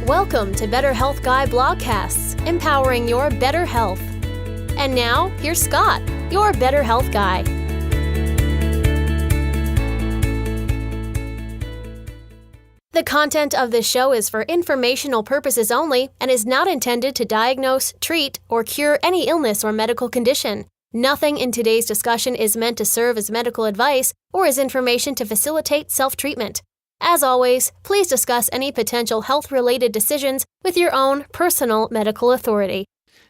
Welcome to Better Health Guy Blogcasts, empowering your better health. And now, here's Scott, your Better Health Guy. The content of this show is for informational purposes only and is not intended to diagnose, treat, or cure any illness or medical condition. Nothing in today's discussion is meant to serve as medical advice or as information to facilitate self-treatment. As always, please discuss any potential health-related decisions with your own personal medical authority.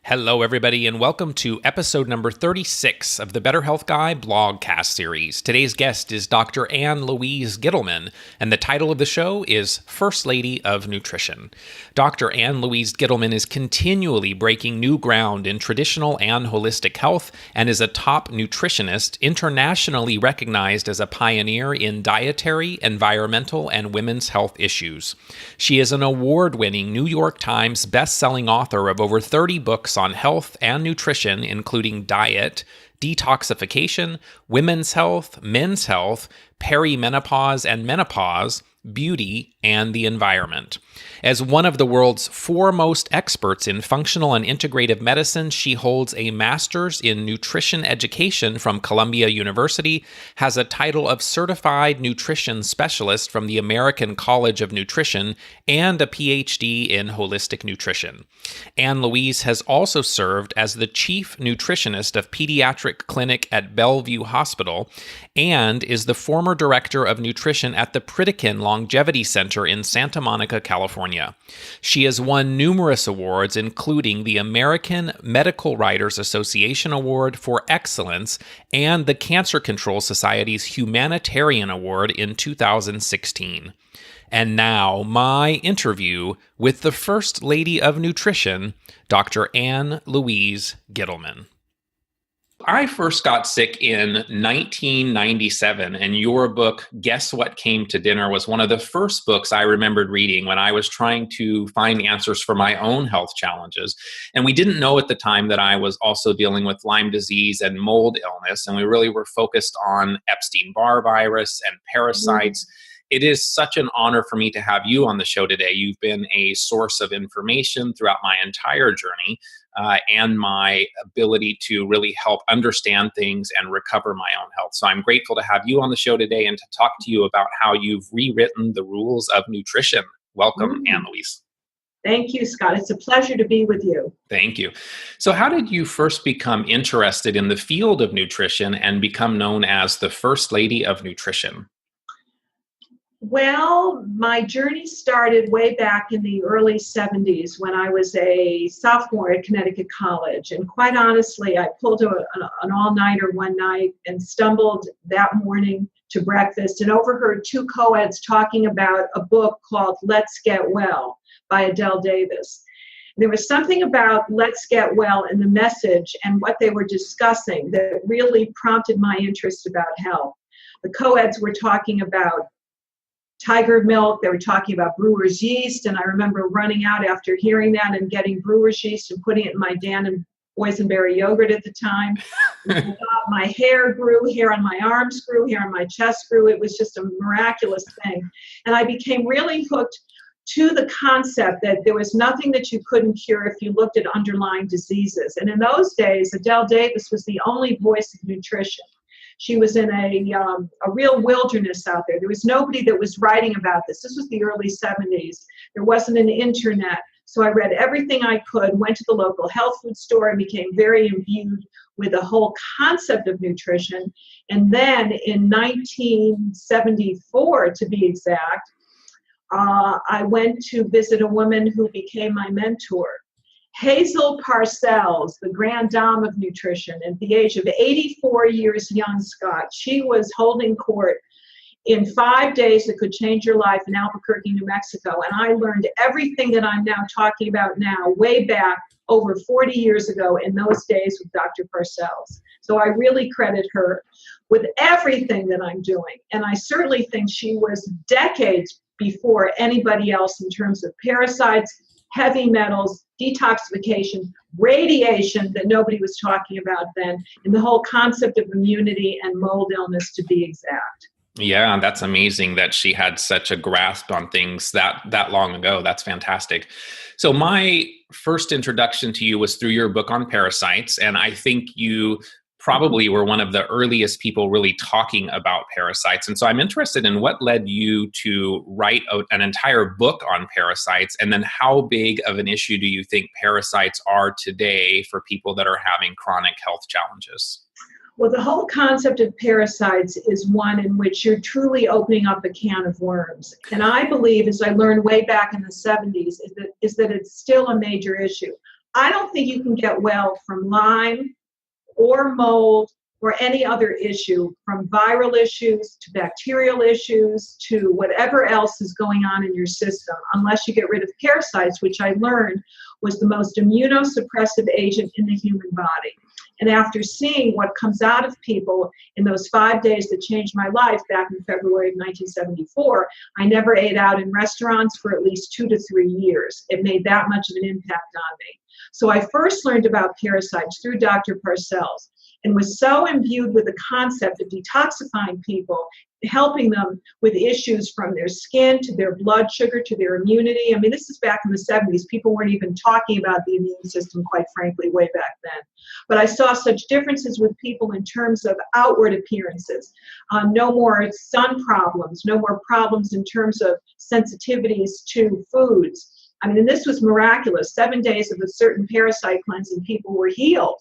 Hello, everybody, and welcome to episode number 36 of the Better Health Guy blogcast series. Today's guest is Dr. Ann Louise Gittleman, and the title of the show is First Lady of Nutrition. Dr. Ann Louise Gittleman is continually breaking new ground in traditional and holistic health and is a top nutritionist, internationally recognized as a pioneer in dietary, environmental, and women's health issues. She is an award-winning New York Times best-selling author of over 30 books on health and nutrition, including diet, detoxification, women's health, men's health, perimenopause and menopause, beauty, and the environment. As one of the world's foremost experts in functional and integrative medicine, she holds a master's in nutrition education from Columbia University, has a title of certified nutrition specialist from the American College of Nutrition, and a Ph.D. in holistic nutrition. Ann Louise has also served as the chief nutritionist of Pediatric clinic at Bellevue Hospital and is the former director of nutrition at the Pritikin Longevity Center in Santa Monica, California. She has won numerous awards, including the American Medical Writers Association Award for Excellence and the Cancer Control Society's Humanitarian Award in 2016. And now, my interview with the First Lady of Nutrition, Dr. Ann Louise Gittleman. I first got sick in 1997, and your book, Guess What Came to Dinner, was one of the first books I remembered reading when I was trying to find answers for my own health challenges. And we didn't know at the time that I was also dealing with Lyme disease and mold illness, and we really were focused on Epstein-Barr virus and parasites. It is such an honor for me to have you on the show today. You've been a source of information throughout my entire journey and my ability to really help understand things and recover my own health. So I'm grateful to have you on the show today and to talk to you about how you've rewritten the rules of nutrition. Welcome, Ann Louise. Thank you, Scott. It's a pleasure to be with you. Thank you. So how did you first become interested in the field of nutrition and become known as the First Lady of Nutrition? Well, my journey started way back in the early 70s when I was a sophomore at Connecticut College. And quite honestly, I pulled an all-nighter one night and stumbled that morning to breakfast and overheard two co-eds talking about a book called Let's Get Well by Adele Davis. There was something about Let's Get Well in the message and what they were discussing that really prompted my interest about health. The co-eds were talking about tiger milk. They were talking about brewer's yeast, and I remember running out after hearing that and getting brewer's yeast and putting it in my Dan and boysenberry yogurt at the time. My hair grew, hair on my arms grew, hair on my chest grew. It was just a miraculous thing. And I became really hooked to the concept that there was nothing that you couldn't cure if you looked at underlying diseases. And in those days, Adele Davis was the only voice of nutrition. She was in a real wilderness out there. There was nobody that was writing about this. This was the early 70s. There wasn't an internet. So I read everything I could, went to the local health food store, and became very imbued with the whole concept of nutrition. And then in 1974, to be exact, I went to visit a woman who became my mentor. Hazel Parcells, the grand dame of nutrition, at the age of 84 years young, Scott, she was holding court in 5 days that could change your life in Albuquerque, New Mexico. And I learned everything that I'm now talking about now, way back over 40 years ago in those days with Dr. Parcells. So I really credit her with everything that I'm doing. And I certainly think she was decades before anybody else in terms of parasites, heavy metals, detoxification, radiation that nobody was talking about then, and the whole concept of immunity and mold illness, to be exact. Yeah, that's amazing that she had such a grasp on things that long ago. That's fantastic. So my first introduction to you was through your book on parasites, and I think you probably were one of the earliest people really talking about parasites. And so I'm interested in what led you to write an entire book on parasites, and then how big of an issue do you think parasites are today for people that are having chronic health challenges? Well, the whole concept of parasites is one in which you're truly opening up a can of worms. And I believe, as I learned way back in the 70s, is that it's still a major issue. I don't think you can get well from Lyme or mold or any other issue, from viral issues to bacterial issues to whatever else is going on in your system, unless you get rid of parasites, which I learned was the most immunosuppressive agent in the human body. And after seeing what comes out of people in those 5 days that changed my life back in February of 1974, I never ate out in restaurants for at least 2 to 3 years. It made that much of an impact on me. So I first learned about parasites through Dr. Parcells and was so imbued with the concept of detoxifying people, helping them with issues from their skin to their blood sugar to their immunity. I mean, this is back in the 70s. People weren't even talking about the immune system, quite frankly, way back then. But I saw such differences with people in terms of outward appearances. No more sun problems, no more problems in terms of sensitivities to foods. I mean, and this was miraculous. 7 days of a certain parasite cleanse and people were healed.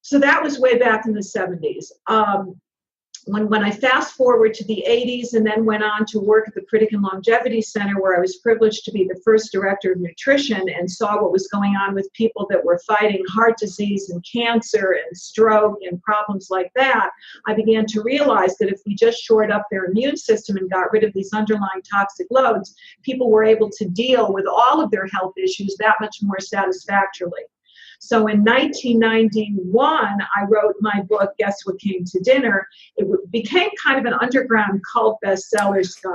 So that was way back in the 70s. When I fast forward to the 80s and then went on to work at the Pritikin Longevity Center, where I was privileged to be the first director of nutrition and saw what was going on with people that were fighting heart disease and cancer and stroke and problems like that, I began to realize that if we just shored up their immune system and got rid of these underlying toxic loads, people were able to deal with all of their health issues that much more satisfactorily. So in 1991, I wrote my book, Guess What Came to Dinner. It became kind of an underground cult bestseller, Scott.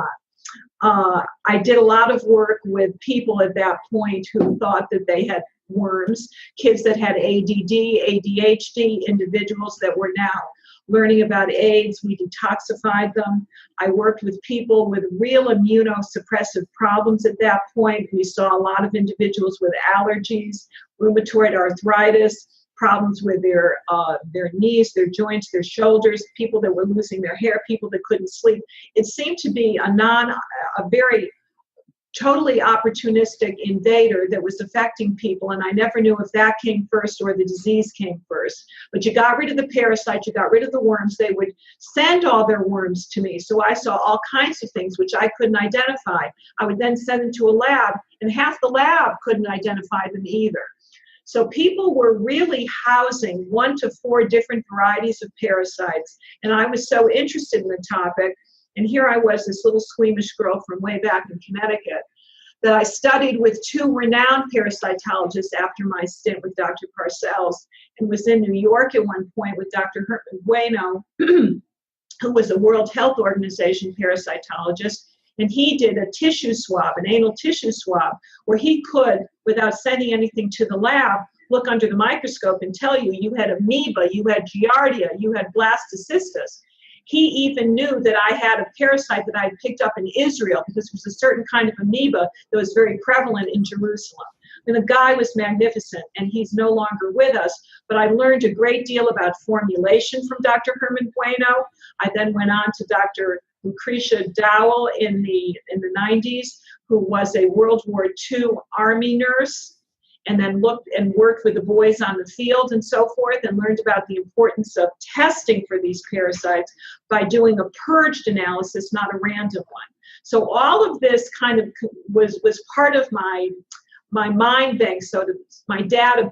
I did a lot of work with people at that point who thought that they had worms, kids that had ADD, ADHD, individuals that were now learning about AIDS. We detoxified them. I worked with people with real immunosuppressive problems at that point. We saw a lot of individuals with allergies, rheumatoid arthritis, problems with their knees, their joints, their shoulders, people that were losing their hair, people that couldn't sleep. It seemed to be a very totally opportunistic invader that was affecting people, and I never knew if that came first or the disease came first. But you got rid of the parasites, you got rid of the worms. They would send all their worms to me, so I saw all kinds of things which I couldn't identify. I would then send them to a lab, and half the lab couldn't identify them either. So people were really housing 1 to 4 different varieties of parasites, and I was so interested in the topic. And here I was, this little squeamish girl from way back in Connecticut, that I studied with 2 renowned parasitologists after my stint with Dr. Parcells, and was in New York at one point with Dr. Herman Bueno, who was a World Health Organization parasitologist. And he did a tissue swab, an anal tissue swab, where he could, without sending anything to the lab, look under the microscope and tell you, you had amoeba, you had giardia, you had blastocystis. He even knew that I had a parasite that I had picked up in Israel, because it was a certain kind of amoeba that was very prevalent in Jerusalem. And the guy was magnificent, and he's no longer with us. But I learned a great deal about formulation from Dr. Herman Bueno. I then went on to Dr. Lucretia Dowell in the 90s, who was a World War II Army nurse, and then looked and worked with the boys on the field and so forth, and learned about the importance of testing for these parasites by doing a purged analysis, not a random one. So all of this kind of was part of my mind bank, my data,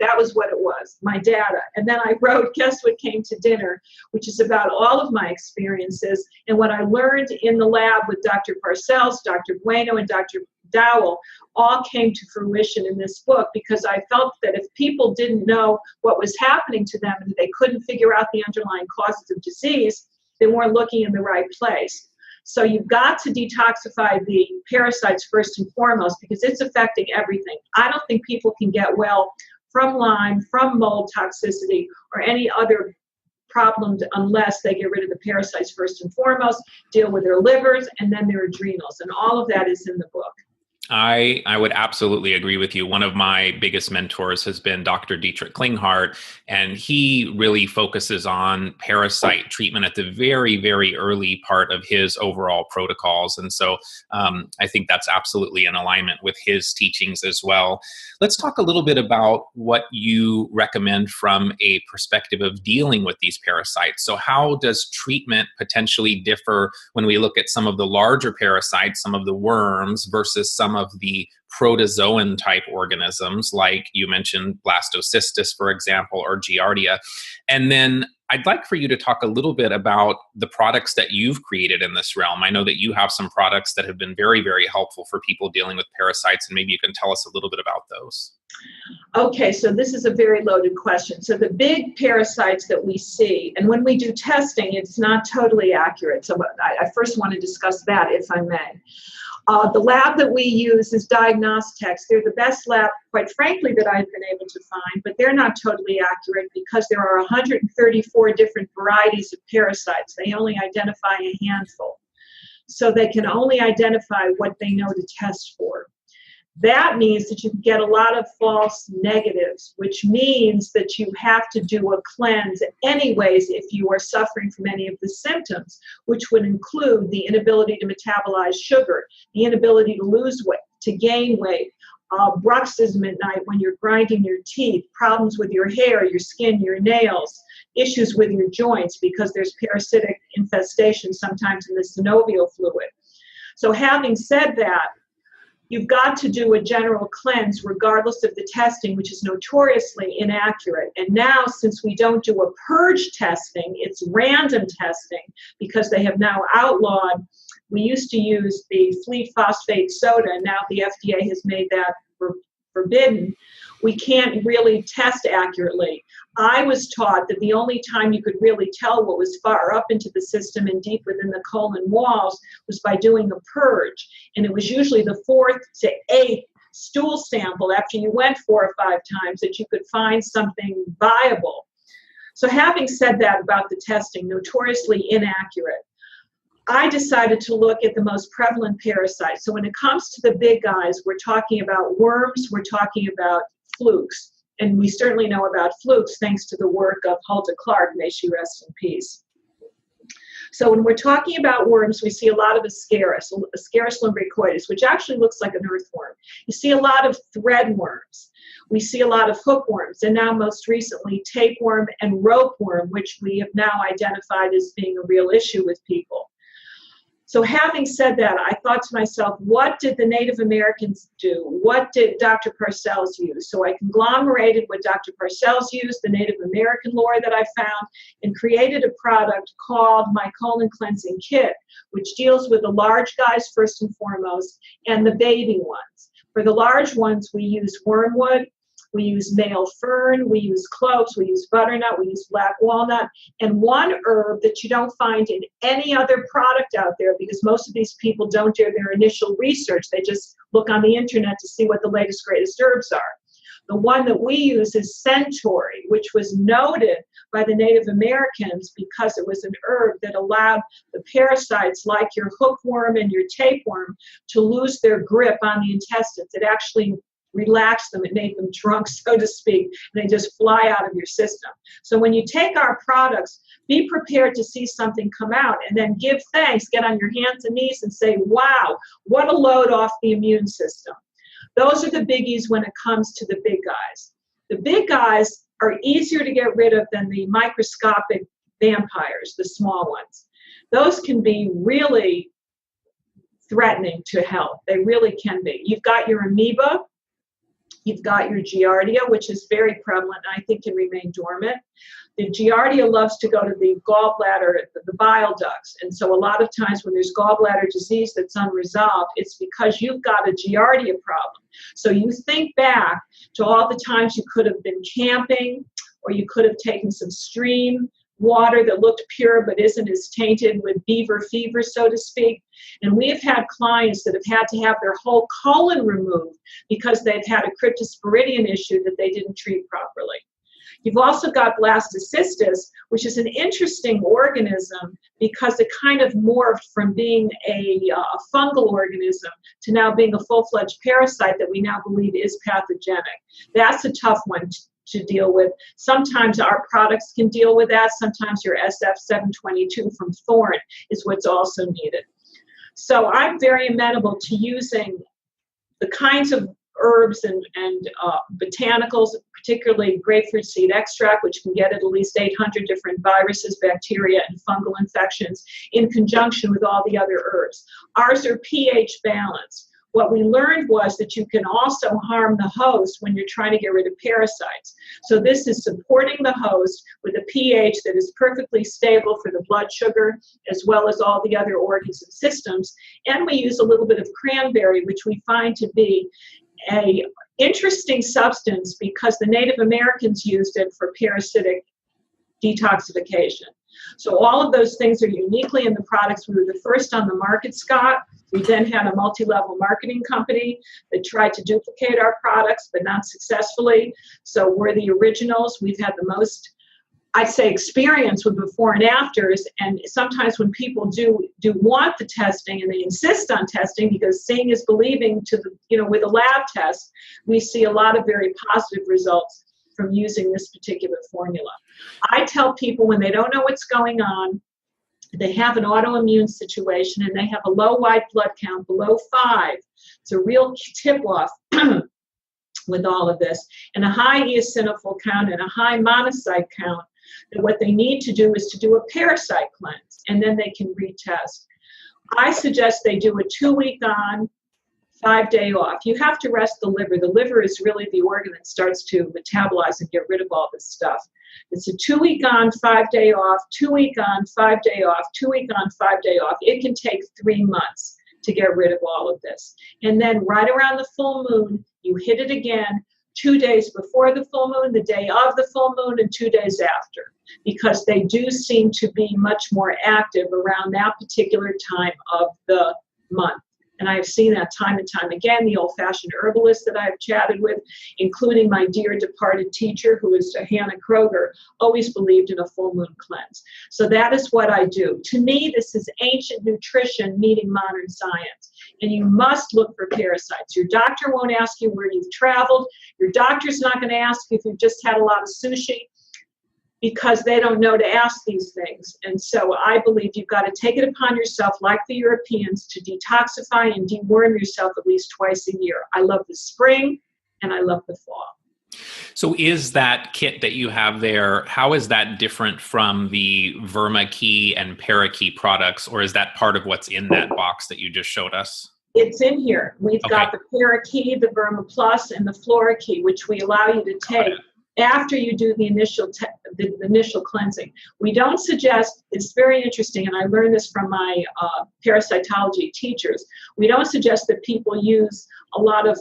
that was what it was, my data. And then I wrote Guess What Came to Dinner, which is about all of my experiences and what I learned in the lab with Dr. Parcells, Dr. Bueno, and Dr. Dowell all came to fruition in this book, because I felt that if people didn't know what was happening to them and they couldn't figure out the underlying causes of disease, they weren't looking in the right place. So you've got to detoxify the parasites first and foremost, because it's affecting everything. I don't think people can get well from Lyme, from mold toxicity, or any other problem unless they get rid of the parasites first and foremost, deal with their livers, and then their adrenals. And all of that is in the book. I would absolutely agree with you. One of my biggest mentors has been Dr. Dietrich Klinghardt, and he really focuses on parasite treatment at the very, very early part of his overall protocols. And so I think that's absolutely in alignment with his teachings as well. Let's talk a little bit about what you recommend from a perspective of dealing with these parasites. So how does treatment potentially differ when we look at some of the larger parasites, some of the worms, versus some of the protozoan type organisms, like you mentioned blastocystis, for example, or giardia? And then I'd like for you to talk a little bit about the products that you've created in this realm. I know that you have some products that have been very, very helpful for people dealing with parasites, and maybe you can tell us a little bit about those. Okay, so this is a very loaded question. So the big parasites that we see, and when we do testing, it's not totally accurate. So I first want to discuss that, if I may. The lab that we use is Diagnostics. They're the best lab, quite frankly, that I've been able to find, but they're not totally accurate because there are 134 different varieties of parasites. They only identify a handful. So they can only identify what they know to test for. That means that you get a lot of false negatives, which means that you have to do a cleanse anyways if you are suffering from any of the symptoms, which would include the inability to metabolize sugar, the inability to lose weight, to gain weight, bruxism at night when you're grinding your teeth, problems with your hair, your skin, your nails, issues with your joints because there's parasitic infestation sometimes in the synovial fluid. So having said that, you've got to do a general cleanse regardless of the testing, which is notoriously inaccurate. And now, since we don't do a purge testing, it's random testing because they have now outlawed. We used to use the fleet phosphate soda, and now the FDA has made that forbidden. We can't really test accurately. I was taught that the only time you could really tell what was far up into the system and deep within the colon walls was by doing a purge. And it was usually the 4th to 8th stool sample after you went 4 or 5 times that you could find something viable. So having said that about the testing, notoriously inaccurate, I decided to look at the most prevalent parasites. So when it comes to the big guys, we're talking about worms, we're talking about flukes. And we certainly know about flukes thanks to the work of Hulda Clark, may she rest in peace. So when we're talking about worms, we see a lot of Ascaris lumbricoides, which actually looks like an earthworm. You see a lot of threadworms. We see a lot of hookworms, and now most recently tapeworm and ropeworm, which we have now identified as being a real issue with people. So having said that, I thought to myself, what did the Native Americans do? What did Dr. Parcells use? So I conglomerated what Dr. Parcells used, the Native American lore that I found, and created a product called my colon cleansing kit, which deals with the large guys first and foremost, and the baby ones. For the large ones, we use wormwood, we use male fern, we use cloves, we use butternut, we use black walnut, and one herb that you don't find in any other product out there because most of these people don't do their initial research. They just look on the internet to see what the latest, greatest herbs are. The one that we use is centaury, which was noted by the Native Americans because it was an herb that allowed the parasites like your hookworm and your tapeworm to lose their grip on the intestines. It actually relaxed them, it made them drunk, so to speak, and they just fly out of your system. So when you take our products, be prepared to see something come out and then give thanks, get on your hands and knees and say, wow, what a load off the immune system. Those are the biggies when it comes to the big guys. The big guys are easier to get rid of than the microscopic vampires, the small ones. Those can be really threatening to health. They really can be. You've got your amoeba, you've got your giardia, which is very prevalent and I think can remain dormant. The giardia loves to go to the gallbladder, the bile ducts. And so a lot of times when there's gallbladder disease that's unresolved, it's because you've got a giardia problem. So you think back to all the times you could have been camping, or you could have taken some stream water that looked pure but isn't as tainted with beaver fever, so to speak. And we have had clients that have had to have their whole colon removed because they've had a cryptosporidian issue that they didn't treat properly. You've also got blastocystis, which is an interesting organism because it kind of morphed from being a fungal organism to now being a full-fledged parasite that we now believe is pathogenic. That's a tough one to deal with. Sometimes our products can deal with that. Sometimes your SF722 from Thorn is what's also needed. So I'm very amenable to using the kinds of herbs and botanicals, particularly grapefruit seed extract, which can get at least 800 different viruses, bacteria, and fungal infections in conjunction with all the other herbs. Ours are pH balanced. What we learned was that you can also harm the host when you're trying to get rid of parasites. So this is supporting the host with a pH that is perfectly stable for the blood sugar, as well as all the other organs and systems. And we use a little bit of cranberry, which we find to be an interesting substance because the Native Americans used it for parasitic detoxification. So all of those things are uniquely in the products. We were the first on the market, Scott. We then had a multi-level marketing company that tried to duplicate our products, but not successfully. So we're the originals. We've had the most, I'd say, experience with before and afters. And sometimes when people do want the testing and they insist on testing because seeing is believing with a lab test, we see a lot of very positive results from using this particular formula. I tell people when they don't know what's going on, they have an autoimmune situation and they have a low white blood count below 5. It's a real tip-off with all of this, and a high eosinophil count and a high monocyte count. And what they need to do is to do a parasite cleanse, and then they can retest. I suggest they do a 2-week on, 5-day off. You have to rest the liver. The liver is really the organ that starts to metabolize and get rid of all this stuff. It's a 2-week on, 5-day off, 2-week on, 5-day off, 2-week on, 5-day off. It can take 3 months to get rid of all of this. And then right around the full moon, you hit it again 2 days before the full moon, the day of the full moon, and 2 days after, because they do seem to be much more active around that particular time of the month. And I have seen that time and time again. The old-fashioned herbalists that I've chatted with, including my dear departed teacher, who is Hannah Kroger, always believed in a full moon cleanse. So that is what I do. To me, this is ancient nutrition meeting modern science. And you must look for parasites. Your doctor won't ask you where you've traveled. Your doctor's not going to ask you if you've just had a lot of sushi, because they don't know to ask these things. And so I believe you've got to take it upon yourself, like the Europeans, to detoxify and deworm yourself at least twice a year. I love the spring and I love the fall. So is that kit that you have there, how is that different from the VermaKey and ParaKey products, or is that part of what's in that box that you just showed us? It's in here. We've got the ParaKey, the Verma Plus, and the FloraKey, which we allow you to take after you do the initial cleansing. We don't suggest, it's very interesting, and I learned this from my parasitology teachers, we don't suggest that people use a lot of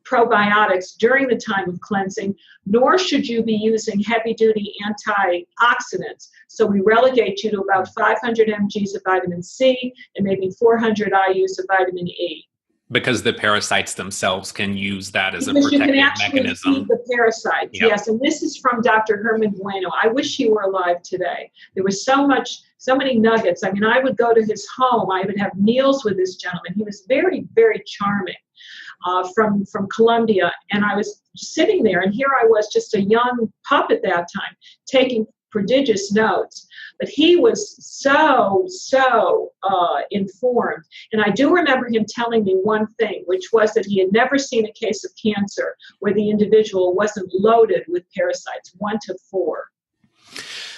probiotics during the time of cleansing, nor should you be using heavy-duty antioxidants. So we relegate you to about 500 mgs of vitamin C and maybe 400 IUs of vitamin E. Because the parasites themselves can use that as because a protective you can actually mechanism. Feed the parasites, yes. And this is from Dr. Herman Bueno. I wish he were alive today. There was so many nuggets. I mean, I would go to his home. I would have meals with this gentleman. He was very, very charming from Colombia. And I was sitting there, and here I was, just a young pup at that time, taking prodigious notes. But he was so informed. And I do remember him telling me one thing, which was that he had never seen a case of cancer where the individual wasn't loaded with parasites, 1 to 4.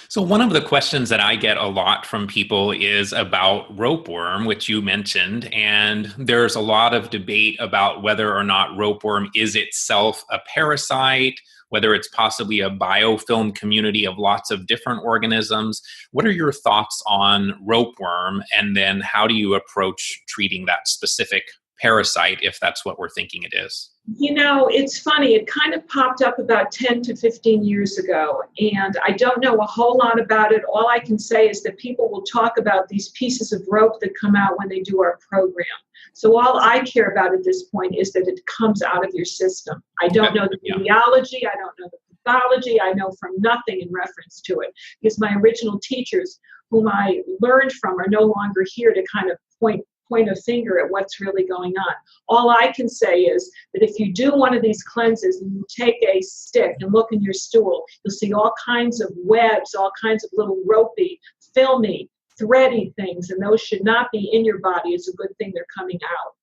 So one of the questions that I get a lot from people is about ropeworm, which you mentioned, and there's a lot of debate about whether or not ropeworm is itself a parasite, whether it's possibly a biofilm community of lots of different organisms. What are your thoughts on ropeworm, and then how do you approach treating that specific parasite if that's what we're thinking it is? You know, it's funny. It kind of popped up about 10 to 15 years ago, and I don't know a whole lot about it. All I can say is that people will talk about these pieces of rope that come out when they do our program. So all I care about at this point is that it comes out of your system. I don't know the physiology. I don't know the pathology. I know from nothing in reference to it, because my original teachers, whom I learned from, are no longer here to kind of point a finger at what's really going on. All I can say is that if you do one of these cleanses and you take a stick and look in your stool, you'll see all kinds of webs, all kinds of little ropey, filmy, thready things, and those should not be in your body. It's a good thing they're coming out.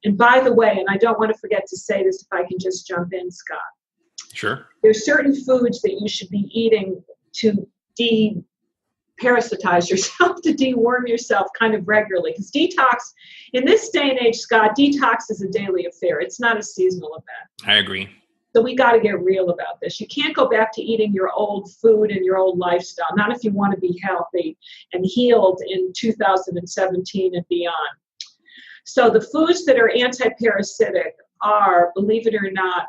And by the way, and I don't want to forget to say this if I can just jump in, Scott. Sure. There's certain foods that you should be eating to parasitize yourself, to deworm yourself kind of regularly. Because detox, in this day and age, Scott, detox is a daily affair. It's not a seasonal event. I agree. So we got to get real about this. You can't go back to eating your old food and your old lifestyle, not if you want to be healthy and healed in 2017 and beyond. So the foods that are anti-parasitic are, believe it or not,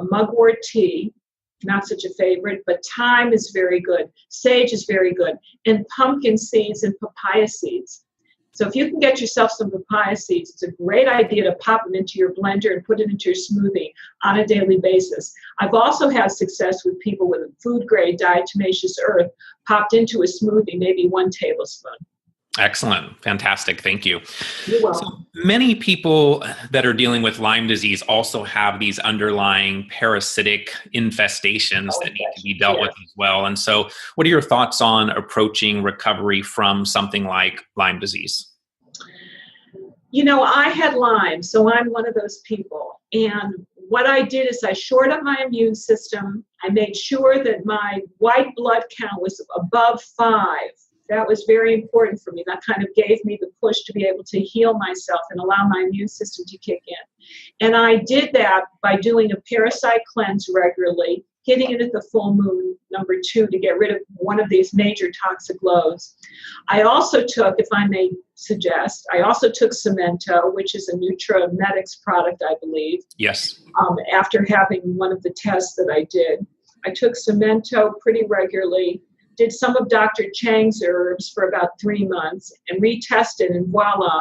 mugwort tea, not such a favorite, but thyme is very good. Sage is very good. And pumpkin seeds and papaya seeds. So if you can get yourself some papaya seeds, it's a great idea to pop them into your blender and put it into your smoothie on a daily basis. I've also had success with people with food-grade diatomaceous earth popped into a smoothie, maybe 1 tablespoon. Excellent. Fantastic. Thank you. You're welcome. So many people that are dealing with Lyme disease also have these underlying parasitic infestations that need to be dealt with as well. And so what are your thoughts on approaching recovery from something like Lyme disease? You know, I had Lyme, so I'm one of those people. And what I did is I shored up my immune system. I made sure that my white blood count was above 5. That was very important for me. That kind of gave me the push to be able to heal myself and allow my immune system to kick in. And I did that by doing a parasite cleanse regularly, hitting it at the full moon, number 2, to get rid of one of these major toxic loads. I also took, if I may suggest, I also took Cemento, which is a NutraMedics product, I believe. Yes. After having one of the tests that I did. I took Cemento pretty regularly, did some of Dr. Chang's herbs for about 3 months and retested, and voila,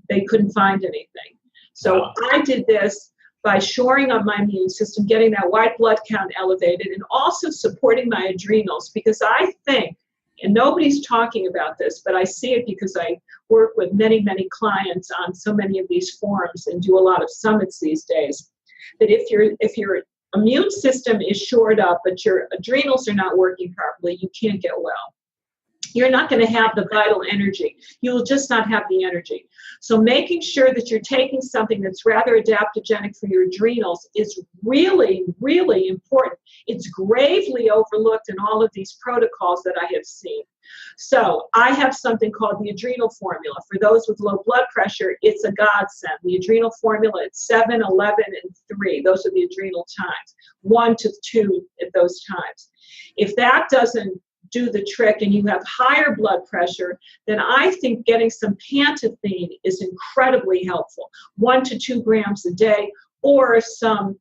they couldn't find anything. So I did this by shoring up my immune system, getting that white blood count elevated, and also supporting my adrenals, because I think, and nobody's talking about this, but I see it because I work with many, many clients on so many of these forums and do a lot of summits these days, that if your immune system is shored up, but your adrenals are not working properly, you can't get well. You're not going to have the vital energy. You will just not have the energy. So making sure that you're taking something that's rather adaptogenic for your adrenals is really, really important. It's gravely overlooked in all of these protocols that I have seen. So I have something called the adrenal formula. For those with low blood pressure, it's a godsend. The adrenal formula, it's 7, 11, and 3. Those are the adrenal times. 1 to 2 at those times. If that doesn't do the trick and you have higher blood pressure, then I think getting some pantethine is incredibly helpful. 1 to 2 grams a day, or some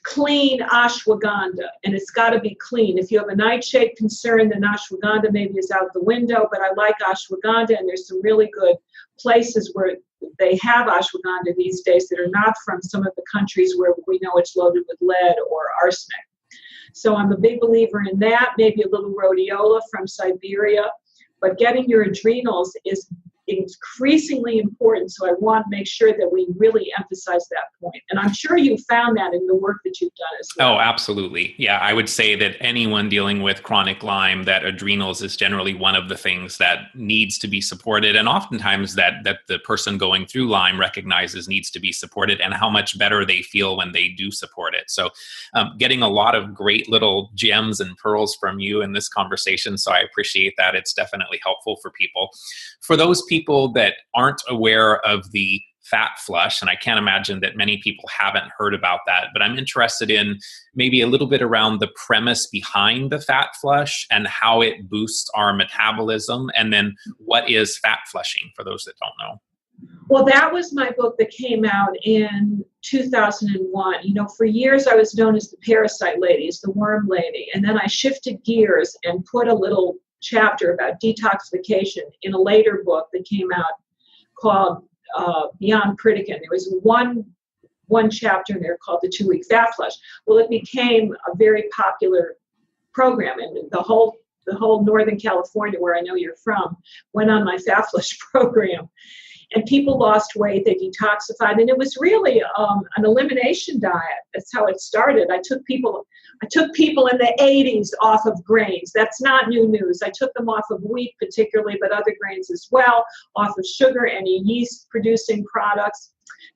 clean ashwagandha, and it's got to be clean. If you have a nightshade concern, then ashwagandha maybe is out the window, but I like ashwagandha, and there's some really good places where they have ashwagandha these days that are not from some of the countries where we know it's loaded with lead or arsenic. So I'm a big believer in that, maybe a little rhodiola from Siberia, but getting your adrenals is increasingly important. So I want to make sure that we really emphasize that point. And I'm sure you found that in the work that you've done as well. Oh, absolutely. Yeah, I would say that anyone dealing with chronic Lyme, that adrenals is generally one of the things that needs to be supported. And oftentimes that the person going through Lyme recognizes needs to be supported, and how much better they feel when they do support it. So getting a lot of great little gems and pearls from you in this conversation. So I appreciate that. It's definitely helpful for people. For those people that aren't aware of the fat flush, and I can't imagine that many people haven't heard about that, but I'm interested in maybe a little bit around the premise behind the fat flush and how it boosts our metabolism, and then what is fat flushing for those that don't know. Well, that was my book that came out in 2001. You know, for years I was known as the parasite lady, as the worm lady, and then I shifted gears and put a little chapter about detoxification in a later book that came out called Beyond Pritikin. There was one one chapter in there called the 2-week fat flush. Well, it became a very popular program, and the whole Northern California, where I know you're from, went on my fat flush program. And people lost weight, they detoxified, and it was really an elimination diet. That's how it started. I took people in the 80s off of grains. That's not new news. I took them off of wheat particularly, but other grains as well, off of sugar, any yeast-producing products.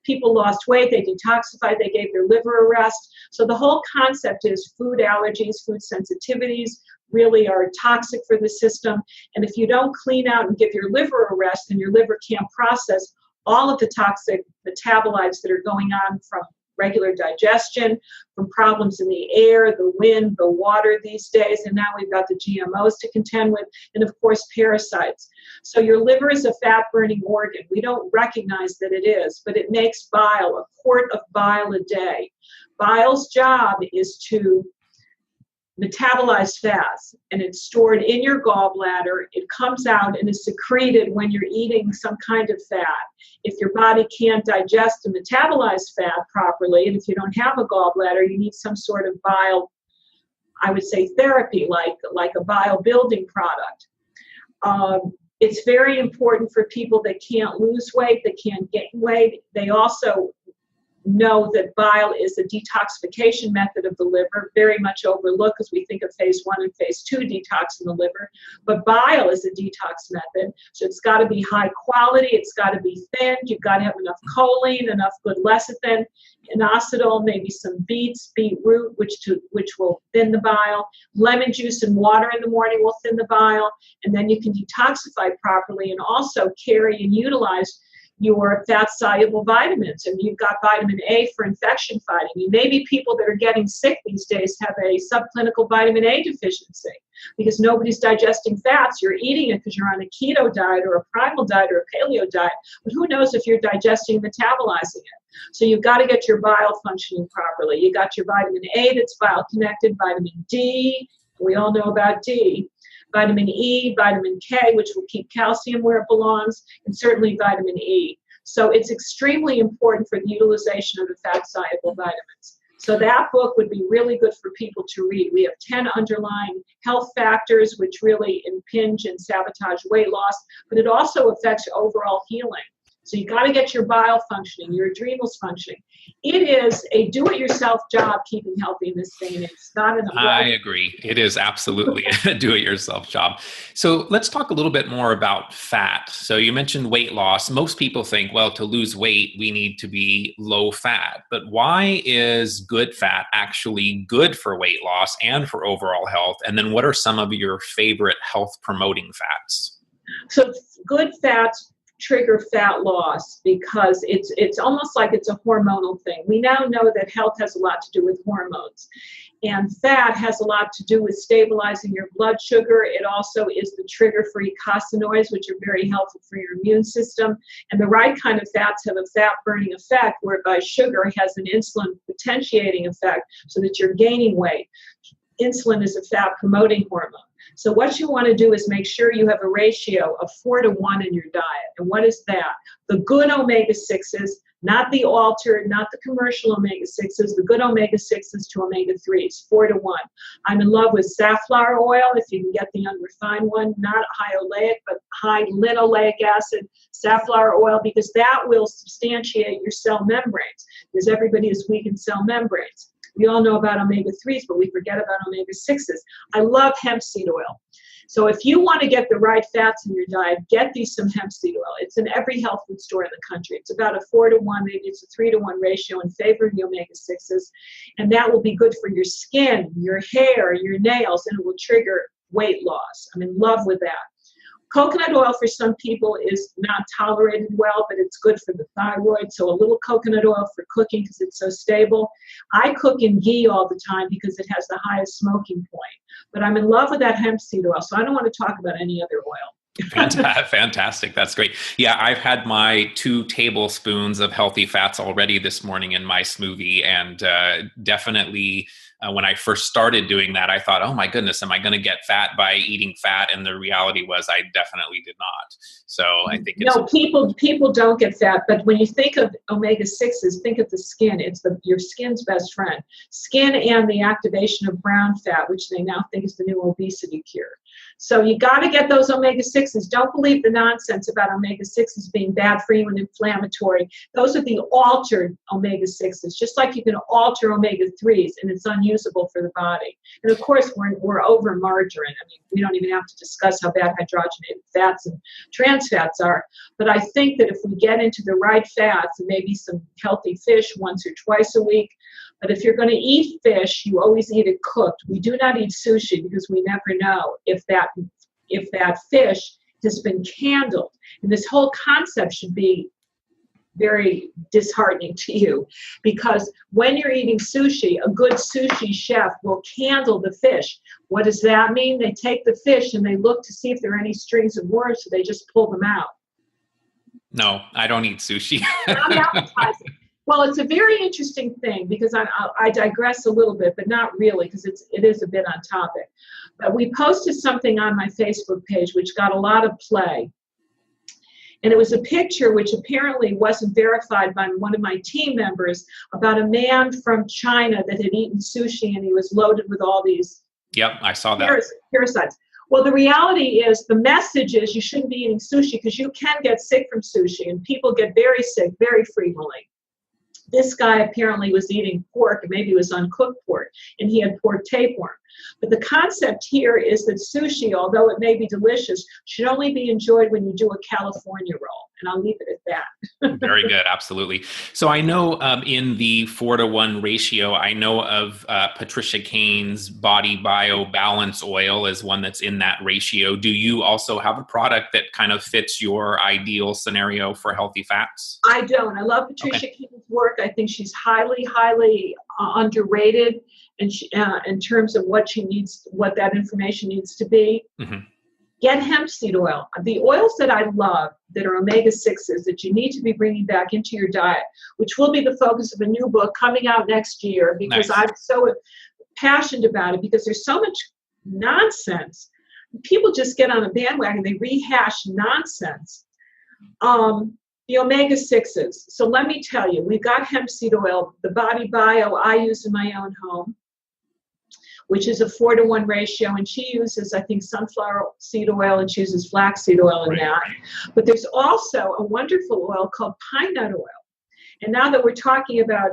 People lost weight, they detoxified, they gave their liver a rest. So the whole concept is food allergies, food sensitivities, really are toxic for the system. And if you don't clean out and give your liver a rest, then your liver can't process all of the toxic metabolites that are going on from regular digestion, from problems in the air, the wind, the water these days. And now we've got the GMOs to contend with, and of course, parasites. So your liver is a fat-burning organ. We don't recognize that it is, but it makes bile, a quart of bile a day. Bile's job is to metabolize fats, and it's stored in your gallbladder. It comes out and is secreted when you're eating some kind of fat. If your body can't digest and metabolize fat properly, and if you don't have a gallbladder, you need some sort of bile, I would say therapy, like a bile building product. It's very important for people that can't lose weight, that can't gain weight. They also know that bile is a detoxification method of the liver, very much overlooked because we think of phase 1 and phase 2 detox in the liver. But bile is a detox method, so it's got to be high quality, it's got to be thin, you've got to have enough choline, enough good lecithin, inositol, maybe some beets, beetroot, which will thin the bile. Lemon juice and water in the morning will thin the bile, and then you can detoxify properly and also carry and utilize your fat-soluble vitamins. And you've got vitamin A for infection fighting. Maybe people that are getting sick these days have a subclinical vitamin A deficiency because nobody's digesting fats. You're eating it because you're on a keto diet or a primal diet or a paleo diet, but who knows if you're digesting and metabolizing it. So you've got to get your bile functioning properly. You got your vitamin A that's bile-connected, vitamin D, we all know about D, vitamin E, vitamin K, which will keep calcium where it belongs, and certainly vitamin E. So it's extremely important for the utilization of the fat-soluble vitamins. So that book would be really good for people to read. We have 10 underlying health factors which really impinge and sabotage weight loss, but it also affects overall healing. So you got to get your bile functioning, your adrenals functioning. It is a do-it-yourself job keeping healthy in this day and age. It's not an I agree. It is absolutely a do-it-yourself job. So let's talk a little bit more about fat. So you mentioned weight loss. Most people think, well, to lose weight, we need to be low fat. But why is good fat actually good for weight loss and for overall health? And then what are some of your favorite health-promoting fats? So good fats trigger fat loss because it's almost like it's a hormonal thing. We now know that health has a lot to do with hormones, and fat has a lot to do with stabilizing your blood sugar. It also is the trigger for eicosanoids, which are very helpful for your immune system. And the right kind of fats have a fat burning effect, whereby sugar has an insulin potentiating effect so that you're gaining weight. Insulin is a fat promoting hormone. So what you want to do is make sure you have a ratio of 4-to-1 in your diet. And what is that? The good omega-6s, not the altered, not the commercial omega-6s, the good omega-6s to omega-3s, 4-to-1. I'm in love with safflower oil, if you can get the unrefined one, not high oleic, but high linoleic acid safflower oil, because that will substantiate your cell membranes, because everybody is weak in cell membranes. We all know about omega-3s, but we forget about omega-6s. I love hemp seed oil. So if you want to get the right fats in your diet, get these some hemp seed oil. It's in every health food store in the country. It's about a 4-to-1, maybe it's a 3-to-1 ratio in favor of the omega-6s. And that will be good for your skin, your hair, your nails, and it will trigger weight loss. I'm in love with that. Coconut oil for some people is not tolerated well, but it's good for the thyroid. So a little coconut oil for cooking because it's so stable. I cook in ghee all the time because it has the highest smoking point. But I'm in love with that hemp seed oil, so I don't want to talk about any other oil. Fantastic. That's great. Yeah, I've had my 2 tablespoons of healthy fats already this morning in my smoothie. And definitely when I first started doing that, I thought, oh my goodness, am I going to get fat by eating fat? And the reality was I definitely did not. So I think it's... No, people don't get fat. But when you think of omega-6s, think of the skin. It's your skin's best friend. Skin and the activation of brown fat, which they now think is the new obesity cure. So you got to get those omega-6s. Don't believe the nonsense about omega-6s being bad for you and inflammatory. Those are the altered omega-6s, just like you can alter omega-3s, and it's unusable for the body. And of course, we're over margarine. I mean, we don't even have to discuss how bad hydrogenated fats and trans fats are. But I think that if we get into the right fats and maybe some healthy fish once or twice a week, but if you're going to eat fish, you always eat it cooked. We do not eat sushi because we never know if that fish has been candled. And this whole concept should be very disheartening to you, because when you're eating sushi, a good sushi chef will candle the fish. What does that mean? They take the fish and they look to see if there are any strings of worms, so they just pull them out. No, I don't eat sushi. I'm appetizing. Well, it's a very interesting thing, because I digress a little bit, but not really, because it is a bit on topic. But we posted something on my Facebook page which got a lot of play. And it was a picture which apparently wasn't verified by one of my team members about a man from China that had eaten sushi, and he was loaded with all these Yep, I saw that. Parasites. Well, the reality is, the message is you shouldn't be eating sushi because you can get sick from sushi, and people get very sick very frequently. This guy apparently was eating pork, and maybe it was uncooked pork, and he had pork tapeworm. But the concept here is that sushi, although it may be delicious, should only be enjoyed when you do a California roll. And I'll leave it at that. Very good. Absolutely. So I know in the 4-to-1 ratio, I know of Patricia Kane's Body Bio Balance Oil as one that's in that ratio. Do you also have a product that kind of fits your ideal scenario for healthy fats? I don't. I love Patricia Kane's work. I think she's highly, highly underrated in terms of what she needs, what that information needs to be. Mm-hmm. Get hemp seed oil. The oils that I love that are omega-6s that you need to be bringing back into your diet, which will be the focus of a new book coming out next year, because I'm so passionate about it, because there's so much nonsense. People just get on a bandwagon, they rehash nonsense. The omega-6s. So let me tell you, we've got hemp seed oil, the Body Bio I use in my own home, which is a 4-to-1 ratio, and she uses, I think, sunflower seed oil, and she uses flaxseed oil in that. But there's also a wonderful oil called pine nut oil. And now that we're talking about,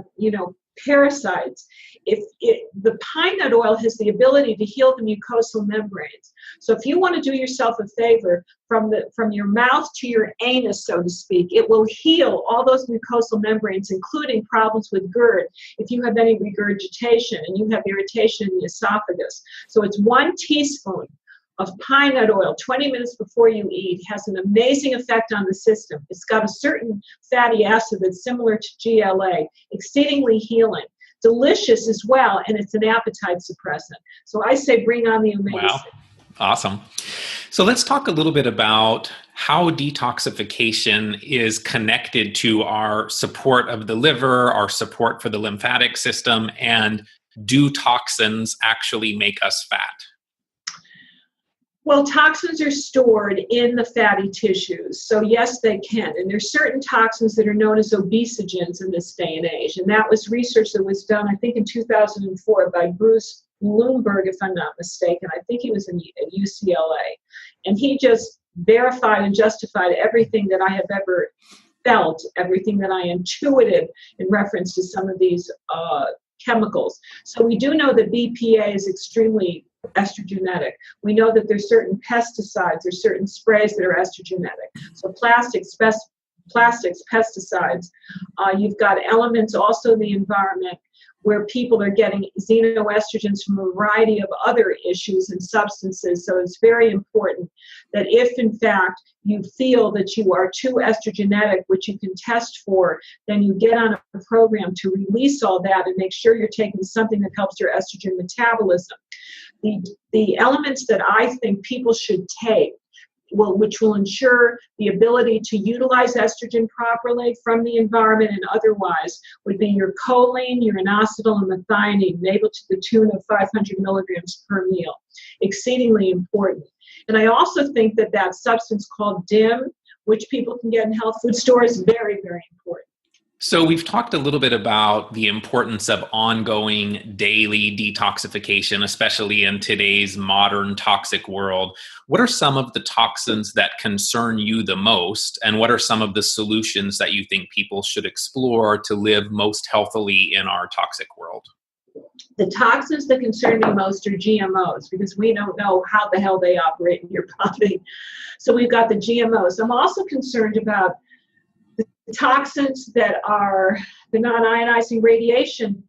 parasites, the pine nut oil has the ability to heal the mucosal membranes. So if you want to do yourself a favor, from your mouth to your anus, so to speak, it will heal all those mucosal membranes, including problems with GERD, if you have any regurgitation and you have irritation in the esophagus. So it's 1 teaspoon of pine nut oil 20 minutes before you eat has an amazing effect on the system. It's got a certain fatty acid that's similar to GLA, exceedingly healing, delicious as well, and it's an appetite suppressant. So I say bring on the omega-6. Wow. Awesome. So let's talk a little bit about how detoxification is connected to our support of the liver, our support for the lymphatic system, and do toxins actually make us fat? Well, toxins are stored in the fatty tissues. So yes, they can. And there's certain toxins that are known as obesogens in this day and age. And that was research that was done, I think, in 2004 by Bruce Bloomberg, if I'm not mistaken. I think he was at UCLA. And he just verified and justified everything that I have ever felt, everything that I intuited in reference to some of these chemicals. So we do know that BPA is extremely estrogenic. We know that there's certain pesticides or certain sprays that are estrogenic. So plastics, pesticides. You've got elements also in the environment where people are getting xenoestrogens from a variety of other issues and substances. So it's very important that if, in fact, you feel that you are too estrogenic, which you can test for, then you get on a program to release all that and make sure you're taking something that helps your estrogen metabolism. The elements that I think people should take which will ensure the ability to utilize estrogen properly from the environment and otherwise, would be your choline, your inositol, and methionine, enabled to the tune of 500 milligrams per meal. Exceedingly important. And I also think that that substance called DIM, which people can get in health food stores, is very, very important. So we've talked a little bit about the importance of ongoing daily detoxification, especially in today's modern toxic world. What are some of the toxins that concern you the most, and what are some of the solutions that you think people should explore to live most healthily in our toxic world? The toxins that concern me most are GMOs, because we don't know how the hell they operate in your body. So we've got the GMOs. I'm also concerned about the toxins that are the non-ionizing radiation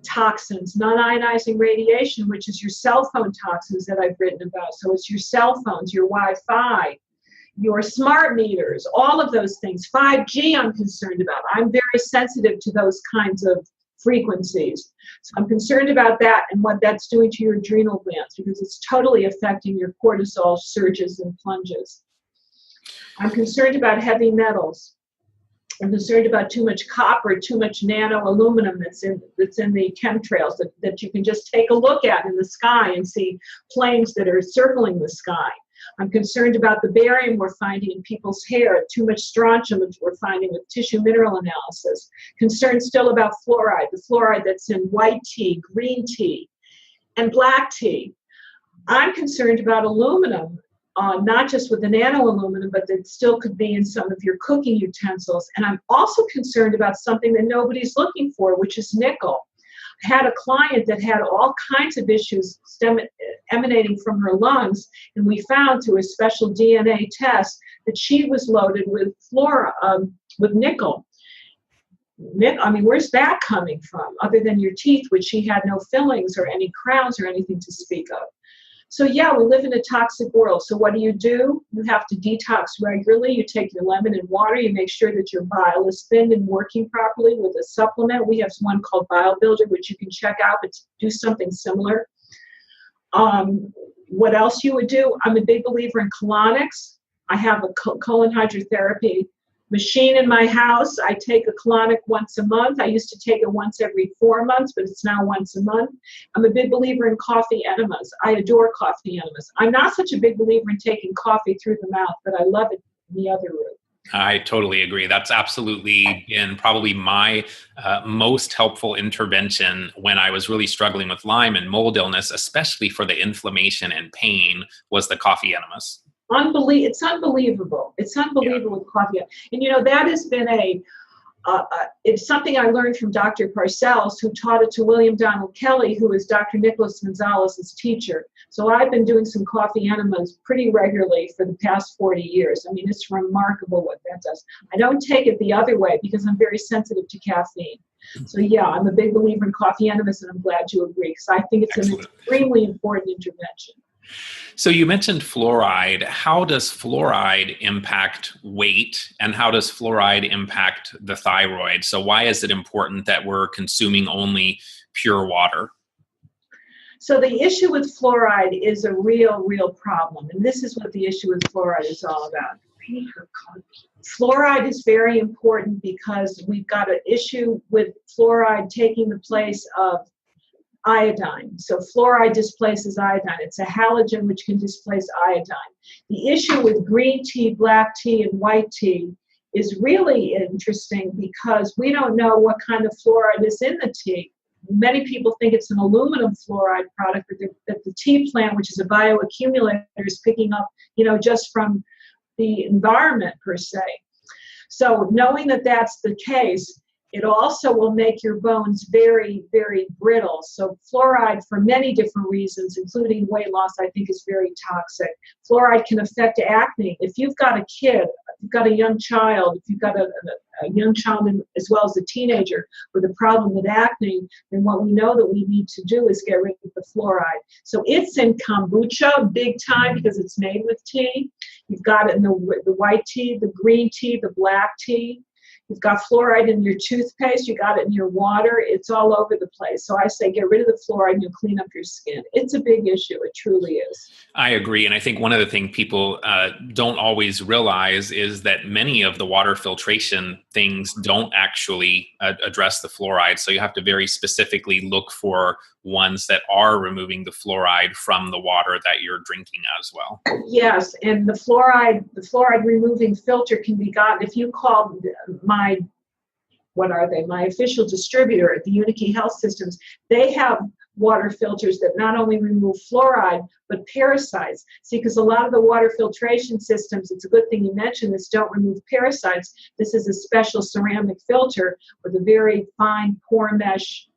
toxins, non-ionizing radiation, which is your cell phone toxins that I've written about. So it's your cell phones, your Wi-Fi, your smart meters, all of those things. 5G I'm concerned about. I'm very sensitive to those kinds of frequencies. So I'm concerned about that and what that's doing to your adrenal glands, because it's totally affecting your cortisol surges and plunges. I'm concerned about heavy metals. I'm concerned about too much copper, too much nano aluminum that's in the chemtrails that you can just take a look at in the sky and see planes that are circling the sky. I'm concerned about the barium we're finding in people's hair, too much strontium we're finding with tissue mineral analysis. Concerned still about fluoride, the fluoride that's in white tea, green tea, and black tea. I'm concerned about aluminum, not just with the nano aluminum, but that still could be in some of your cooking utensils. And I'm also concerned about something that nobody's looking for, which is nickel. I had a client that had all kinds of issues emanating from her lungs, and we found through a special DNA test that she was loaded with nickel. I mean, where's that coming from, other than your teeth, which she had no fillings or any crowns or anything to speak of? So yeah, we live in a toxic world. So what do? You have to detox regularly. You take your lemon and water. You make sure that your bile is thinned and working properly with a supplement. We have one called Bile Builder, which you can check out, but do something similar. What else you would do? I'm a big believer in colonics. I have a colon hydrotherapy machine in my house. I take a colonic once a month. I used to take it once every 4 months, but it's now once a month. I'm a big believer in coffee enemas. I adore coffee enemas. I'm not such a big believer in taking coffee through the mouth, but I love it in the other route. I totally agree. That's absolutely been probably my most helpful intervention when I was really struggling with Lyme and mold illness, especially for the inflammation and pain, was the coffee enemas. It's unbelievable. It's unbelievable with coffee. And that has been it's something I learned from Dr. Parcells, who taught it to William Donald Kelly, who is Dr. Nicholas Gonzalez's teacher. So I've been doing some coffee enemas pretty regularly for the past 40 years. I mean, it's remarkable what that does. I don't take it the other way because I'm very sensitive to caffeine. So yeah, I'm a big believer in coffee enemas, and I'm glad you agree, because I think it's Excellent. An extremely important intervention. So you mentioned fluoride. How does fluoride impact weight, and how does fluoride impact the thyroid? So why is it important that we're consuming only pure water? So the issue with fluoride is a real problem. And this is what the issue with fluoride is all about. Fluoride is very important because we've got an issue with fluoride taking the place of iodine. So fluoride displaces iodine. It's a halogen which can displace iodine. The issue with green tea, black tea, and white tea is really interesting because we don't know what kind of fluoride is in the tea. Many people think it's an aluminum fluoride product that the tea plant, which is a bioaccumulator, is picking up, just from the environment per se. So knowing that that's the case, it also will make your bones very, very brittle. So fluoride, for many different reasons, including weight loss, I think is very toxic. Fluoride can affect acne. If you've got a kid, if you've got a young child, if you've got a young child as well as a teenager with a problem with acne, then what we know that we need to do is get rid of the fluoride. So it's in kombucha big time because it's made with tea. You've got it in the white tea, the green tea, the black tea. You've got fluoride in your toothpaste. You got it in your water. It's all over the place. So I say get rid of the fluoride and you'll clean up your skin. It's a big issue. It truly is. I agree. And I think one of the things people don't always realize is that many of the water filtration things don't actually address the fluoride. So you have to very specifically look for ones that are removing the fluoride from the water that you're drinking as well. Yes, and the fluoride removing filter can be gotten if you call my official distributor at the Unikey Health Systems. They have water filters that not only remove fluoride, but parasites. See, because a lot of the water filtration systems, it's a good thing you mentioned this, don't remove parasites. This is a special ceramic filter with a very fine pore mesh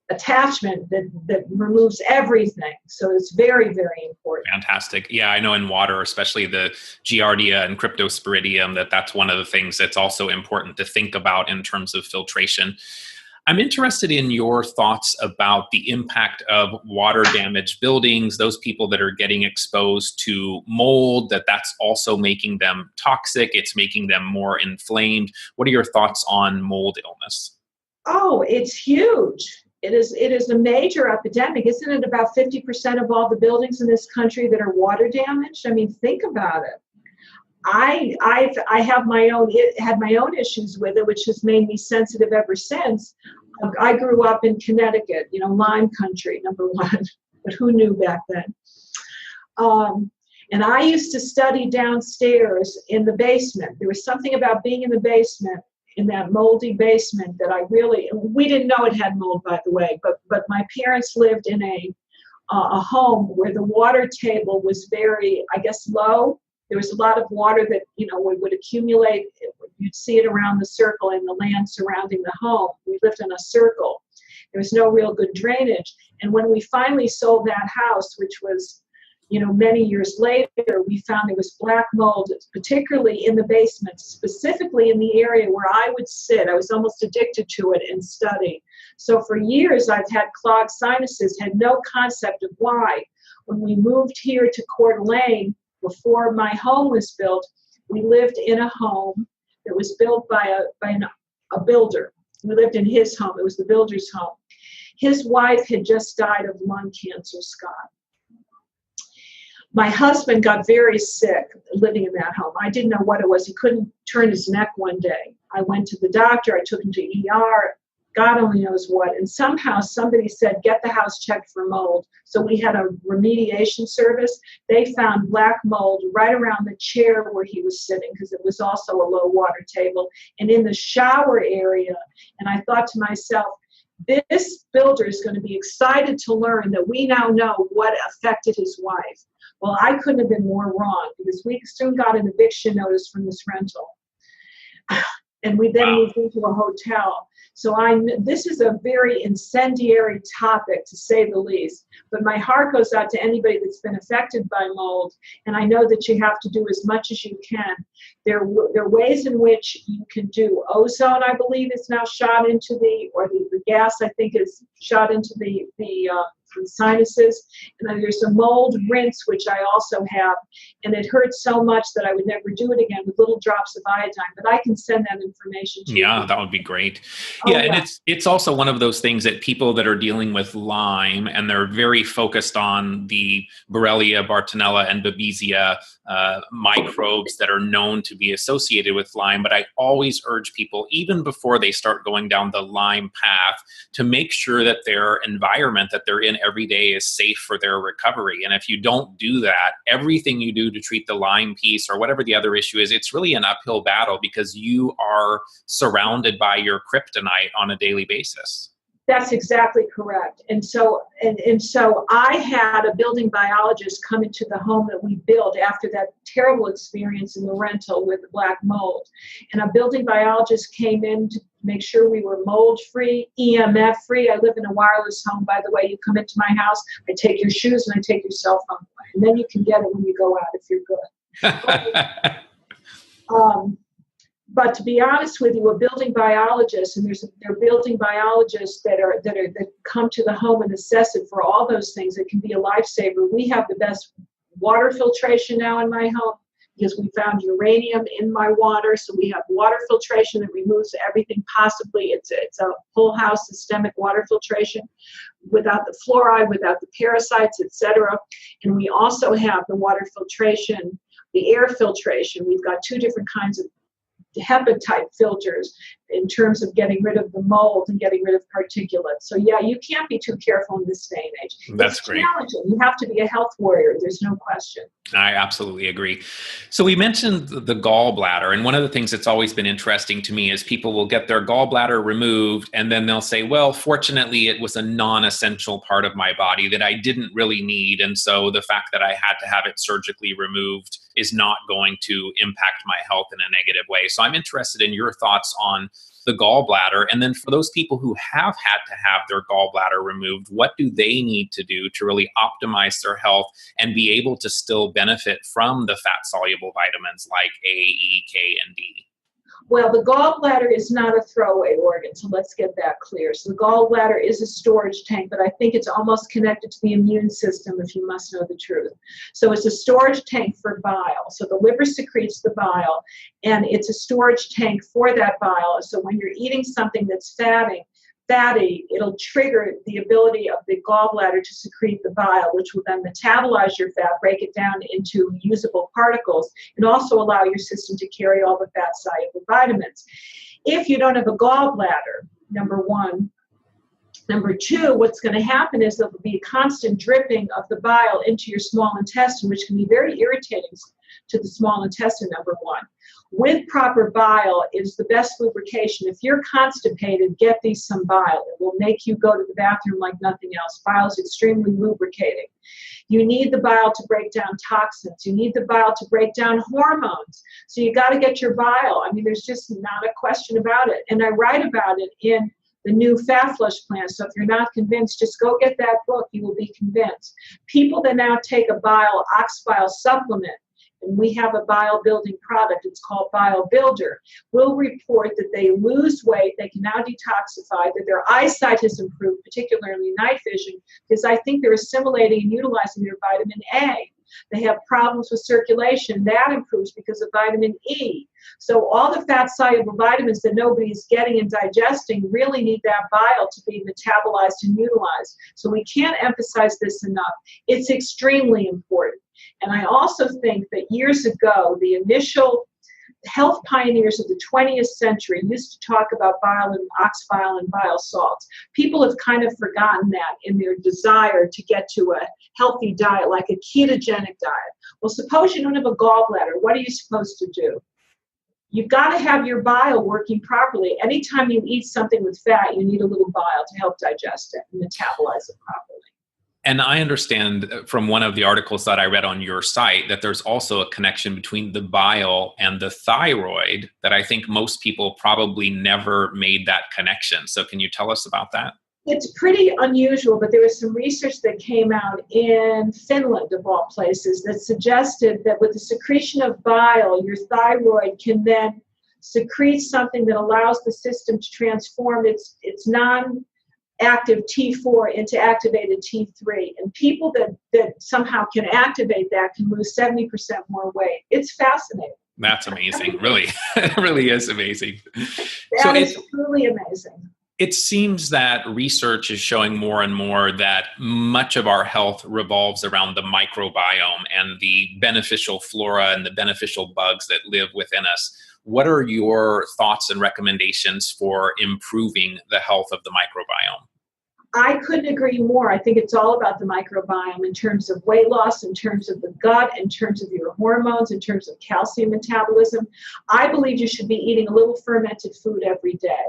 attachment that removes everything. So it's very, very important. Fantastic. Yeah, I know in water, especially the Giardia and Cryptosporidium, that's one of the things that's also important to think about in terms of filtration. I'm interested in your thoughts about the impact of water damaged buildings, those people that are getting exposed to mold, that's also making them toxic, it's making them more inflamed. What are your thoughts on mold illness? Oh, it's huge. It is a major epidemic. Isn't it about 50% of all the buildings in this country that are water damaged? I mean, think about it. I had my own issues with it, which has made me sensitive ever since. I grew up in Connecticut, Lyme country, number one, but who knew back then? And I used to study downstairs in the basement. There was something about being in the basement, in that moldy basement, that we didn't know it had mold, by the way, but my parents lived in a home where the water table was very, I guess, low. There was a lot of water that, would accumulate. You'd see it around the circle in the land surrounding the home. We lived in a circle. There was no real good drainage. And when we finally sold that house, which was, many years later, we found there was black mold, particularly in the basement, specifically in the area where I would sit. I was almost addicted to it and study. So for years, I've had clogged sinuses, had no concept of why. When we moved here to Coeur d'Alene, before my home was built, we lived in a home that was built by a builder. We lived in his home. It was the builder's home. His wife had just died of lung cancer, Scott. My husband got very sick living in that home. I didn't know what it was. He couldn't turn his neck one day. I went to the doctor. I took him to ER. God only knows what. And somehow somebody said, get the house checked for mold. So we had a remediation service. They found black mold right around the chair where he was sitting, because it was also a low water table, and in the shower area. And I thought to myself, this builder is going to be excited to learn that we now know what affected his wife. Well, I couldn't have been more wrong, because we soon got an eviction notice from this rental. And we then moved into a hotel. So this is a very incendiary topic, to say the least. But my heart goes out to anybody that's been affected by mold. And I know that you have to do as much as you can. There are ways in which you can do ozone, I believe, is now shot into the gas, I think, is shot into the sinuses. And then there's a mold rinse, which I also have. And it hurts so much that I would never do it again, with little drops of iodine. But I can send that information to you. Yeah, that would be great. Yeah, and it's also one of those things that people that are dealing with Lyme, and they're very focused on the Borrelia, Bartonella, and Babesia microbes that are known to be associated with Lyme. But I always urge people, even before they start going down the Lyme path, to make sure that their environment that they're in every day is safe for their recovery. And if you don't do that, everything you do to treat the Lyme piece or whatever the other issue is, it's really an uphill battle, because you are surrounded by your kryptonite on a daily basis. That's exactly correct. And so I had a building biologist come into the home that we built after that terrible experience in the rental with the black mold. And a building biologist came in to make sure we were mold-free, EMF-free. I live in a wireless home, by the way. You come into my house, I take your shoes and I take your cell phone away. And then you can get it when you go out if you're good. But to be honest with you, a building biologist, and there are building biologists that come to the home and assess it for all those things. It can be a lifesaver. We have the best water filtration now in my home, because we found uranium in my water. So we have water filtration that removes everything possibly. It's a whole house systemic water filtration without the fluoride, without the parasites, etc. And we also have the water filtration, the air filtration. We've got two different kinds of HEPA type filters in terms of getting rid of the mold and getting rid of particulates. So yeah, you can't be too careful in this day and age. That's it's great. Challenging. You have to be a health warrior. There's no question. I absolutely agree. So we mentioned the gallbladder, and one of the things that's always been interesting to me is people will get their gallbladder removed and then they'll say, well, fortunately it was a non-essential part of my body that I didn't really need, and so the fact that I had to have it surgically removed is not going to impact my health in a negative way. So I'm interested in your thoughts on the gallbladder. And then for those people who have had to have their gallbladder removed, what do they need to do to really optimize their health and be able to still benefit from the fat-soluble vitamins like A, E, K, and D? Well, the gallbladder is not a throwaway organ, so let's get that clear. So the gallbladder is a storage tank, but I think it's almost connected to the immune system, if you must know the truth. So it's a storage tank for bile. So the liver secretes the bile, and it's a storage tank for that bile. So when you're eating something that's fatty, it'll trigger the ability of the gallbladder to secrete the bile, which will then metabolize your fat, break it down into usable particles, and also allow your system to carry all the fat-soluble vitamins. If you don't have a gallbladder, number one. Number two, what's going to happen is there'll be a constant dripping of the bile into your small intestine, which can be very irritating to the small intestine, number one. With proper bile is the best lubrication. If you're constipated, get thee some bile. It will make you go to the bathroom like nothing else. Bile is extremely lubricating. You need the bile to break down toxins. You need the bile to break down hormones. So you got to get your bile. I mean, there's just not a question about it. And I write about it in the new Fat Flush Plan. So if you're not convinced, just go get that book. You will be convinced. People that now take a ox bile supplement, and we have a bile building product, it's called Bile Builder, will report that they lose weight, they can now detoxify, that their eyesight has improved, particularly night vision, because I think they're assimilating and utilizing their vitamin A. They have problems with circulation. That improves because of vitamin E. So all the fat-soluble vitamins that nobody's getting and digesting really need that bile to be metabolized and utilized. So we can't emphasize this enough. It's extremely important. And I also think that years ago, the initial health pioneers of the 20th century used to talk about bile and ox bile and bile salts. People have kind of forgotten that in their desire to get to a healthy diet, like a ketogenic diet. Well, suppose you don't have a gallbladder. What are you supposed to do? You've got to have your bile working properly. Anytime you eat something with fat, you need a little bile to help digest it and metabolize it properly. And I understand from one of the articles that I read on your site that there's also a connection between the bile and the thyroid that I think most people probably never made that connection. So can you tell us about that? It's pretty unusual, but there was some research that came out in Finland, of all places, that suggested that with the secretion of bile, your thyroid can then secrete something that allows the system to transform its non-active T4 into activated T3. And people that somehow can activate that can lose 70% more weight. It's fascinating. That's amazing. Really, it really is amazing. That is truly amazing. It seems that research is showing more and more that much of our health revolves around the microbiome and the beneficial flora and the beneficial bugs that live within us. What are your thoughts and recommendations for improving the health of the microbiome? I couldn't agree more. I think it's all about the microbiome in terms of weight loss, in terms of the gut, in terms of your hormones, in terms of calcium metabolism. I believe you should be eating a little fermented food every day.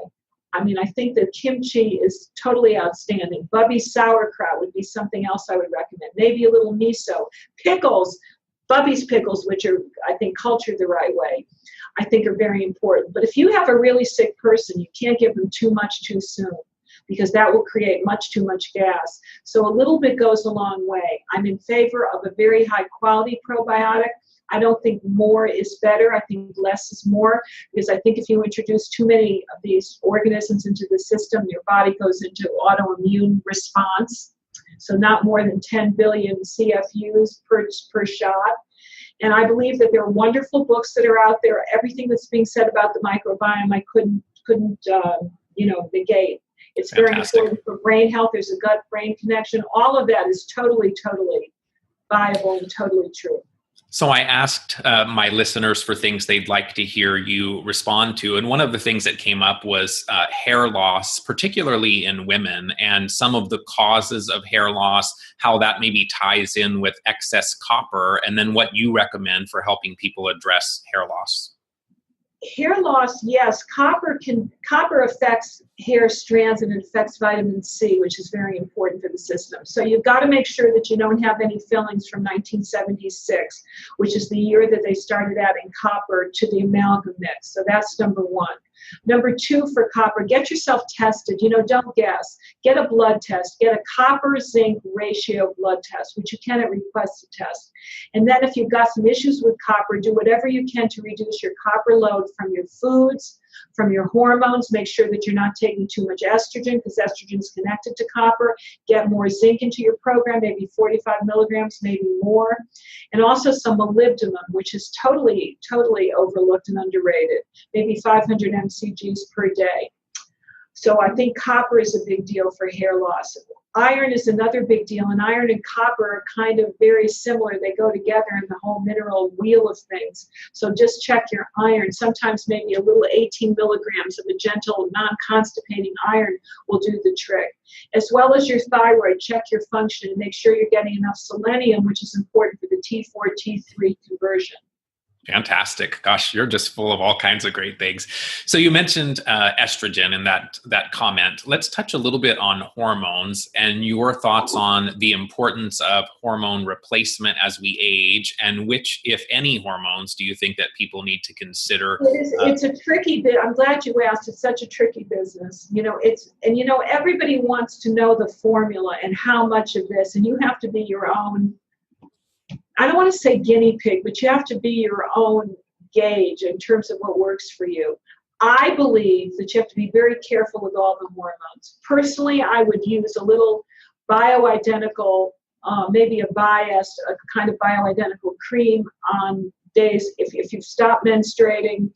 I mean, I think that kimchi is totally outstanding. Bubby's sauerkraut would be something else I would recommend. Maybe a little miso. Pickles, Bubby's pickles, which are, I think, cultured the right way, I think are very important. But if you have a really sick person, you can't give them too much too soon, because that will create much too much gas. So a little bit goes a long way. I'm in favor of a very high quality probiotic. I don't think more is better. I think less is more, because I think if you introduce too many of these organisms into the system, your body goes into autoimmune response. So not more than 10 billion CFUs per shot. And I believe that there are wonderful books that are out there. Everything that's being said about the microbiome, I couldn't negate. It's very important for brain health. There's a gut-brain connection. All of that is totally, totally viable and totally true. So I asked my listeners for things they'd like to hear you respond to. And one of the things that came up was hair loss, particularly in women, and some of the causes of hair loss, how that maybe ties in with excess copper, and then what you recommend for helping people address hair loss. Hair loss, yes. Copper affects hair strands, and it affects vitamin C, which is very important for the system. So you've got to make sure that you don't have any fillings from 1976, which is the year that they started adding copper to the amalgam mix. So that's number one. Number two, for copper, get yourself tested. Don't guess. Get a blood test. Get a copper-zinc ratio blood test, which you can at request a test. And then if you've got some issues with copper, do whatever you can to reduce your copper load from your foods, from your hormones. Make sure that you're not taking too much estrogen, because estrogen is connected to copper. Get more zinc into your program, maybe 45 milligrams, maybe more. And also some molybdenum, which is totally, totally overlooked and underrated, maybe 500 mcgs per day. So I think copper is a big deal for hair loss. Iron is another big deal, and iron and copper are kind of very similar. They go together in the whole mineral wheel of things. So just check your iron. Sometimes maybe a little 18 milligrams of a gentle, non-constipating iron will do the trick. As well as your thyroid, check your function and make sure you're getting enough selenium, which is important for the T4, T3 conversion. Fantastic. Gosh, you're just full of all kinds of great things. So you mentioned estrogen in that comment. Let's touch a little bit on hormones and your thoughts on the importance of hormone replacement as we age, and which, if any, hormones do you think that people need to consider? It's a tricky bit. I'm glad you asked. It's such a tricky business. Everybody wants to know the formula and how much of this, and you have to be your own, I don't want to say guinea pig, but you have to be your own gauge in terms of what works for you. I believe that you have to be very careful with all the hormones. Personally, I would use a little bioidentical, maybe a kind of bioidentical cream on days. If you've stopped menstruating,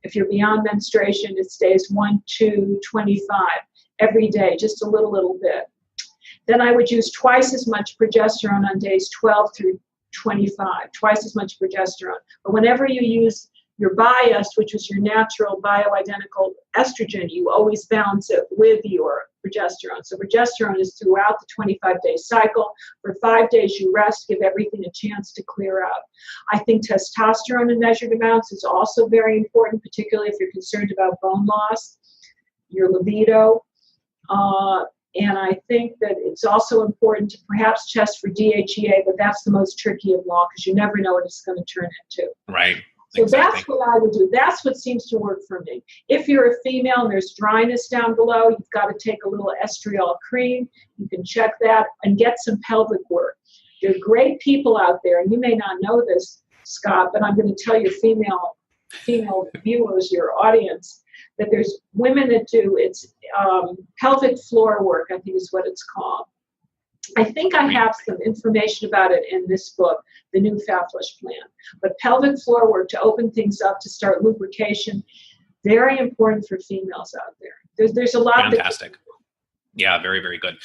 if you're beyond menstruation, it's days 1, 2, 25 every day, just a little bit. Then I would use twice as much progesterone on days 12 through 25, twice as much progesterone. But whenever you use your biased, which is your natural bioidentical estrogen, you always balance it with your progesterone. So progesterone is throughout the 25-day cycle. For 5 days, you rest, give everything a chance to clear out. I think testosterone in measured amounts is also very important, particularly if you're concerned about bone loss, your libido. And I think that it's also important to perhaps test for DHEA, but that's the most tricky of all, because you never know what it's going to turn into. Right. So That's what I would do. That's what seems to work for me. If you're a female and there's dryness down below, you've got to take a little estriol cream. You can check that and get some pelvic work. There are great people out there, and you may not know this, Scott, but I'm going to tell your female viewers, your audience, that there's women that do, it's pelvic floor work, I think is what it's called. I think I have some information about it in this book, The New Fat Flush Plan. But pelvic floor work to open things up, to start lubrication, very important for females out there. There's a lot. Fantastic. Yeah, very, very good.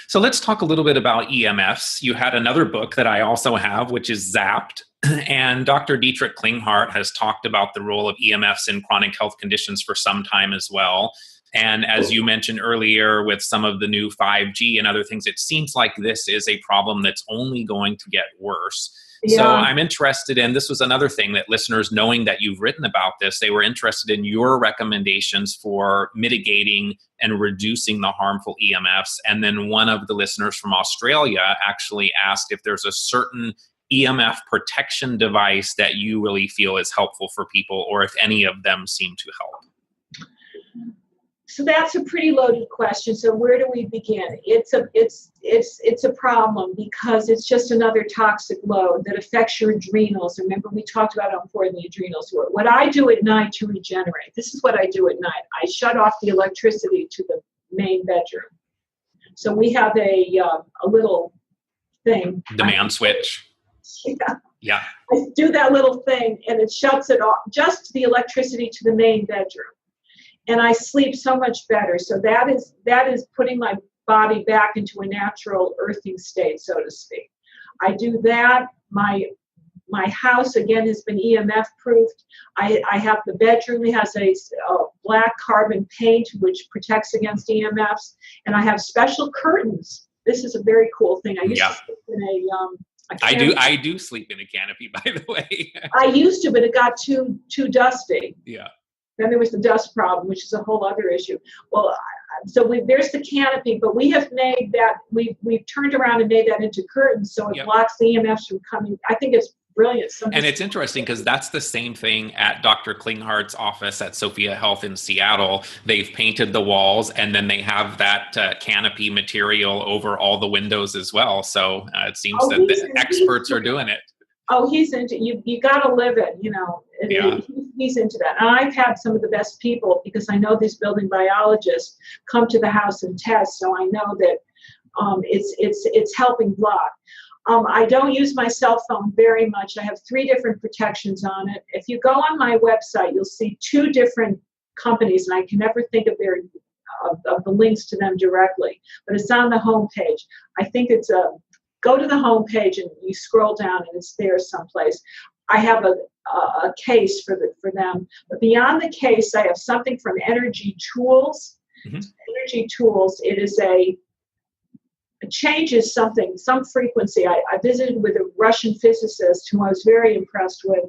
So let's talk a little bit about EMFs. You had another book that I also have, which is Zapped. And Dr. Dietrich Klinghardt has talked about the role of EMFs in chronic health conditions for some time as well. And as you mentioned earlier, with some of the new 5G and other things, it seems like this is a problem that's only going to get worse. Yeah. So I'm interested in, this was another thing that listeners, knowing that you've written about this, they were interested in your recommendations for mitigating and reducing the harmful EMFs. And then one of the listeners from Australia actually asked if there's a certain EMF protection device that you really feel is helpful for people, or if any of them seem to help. So that's a pretty loaded question. So where do we begin? It's a problem because it's just another toxic load that affects your adrenals. Remember, we talked about how important the adrenals were. What I do at night to regenerate, this is what I do at night. I shut off the electricity to the main bedroom. So we have a little thing. Demand switch. Yeah. Yeah. I do that little thing and it shuts it off, just the electricity to the main bedroom. And I sleep so much better. So that is putting my body back into a natural earthing state, so to speak. I do that. My house, again, has been EMF proofed. I have the bedroom. It has a black carbon paint, which protects against EMFs. And I have special curtains. This is a very cool thing. I used to sleep in a canopy. I do sleep in a canopy, by the way. I used to, but it got too dusty. Yeah. Then there was the dust problem, which is a whole other issue. Well, there's the canopy, but we have made that, we've turned around and made that into curtains, so it blocks the EMFs from coming. I think it's brilliant. And it's interesting because that's the same thing at Dr. Klinghart's office at Sophia Health in Seattle. They've painted the walls and then they have that canopy material over all the windows as well. So it seems that the experts are doing it. Oh, he's into you got to live it, he's into that. And I've had some of the best people, because I know these building biologists come to the house and test, so I know that it's helping block. I don't use my cell phone very much. I have 3 different protections on it. If you go on my website, you'll see 2 different companies, and I can never think of the links to them directly, but it's on the home page. I think it's go to the home page and you scroll down and it's there someplace. I have a case for them, but beyond the case, I have something from Energy Tools. Mm-hmm. Energy Tools. It is it changes some frequency. I visited with a Russian physicist who I was very impressed with,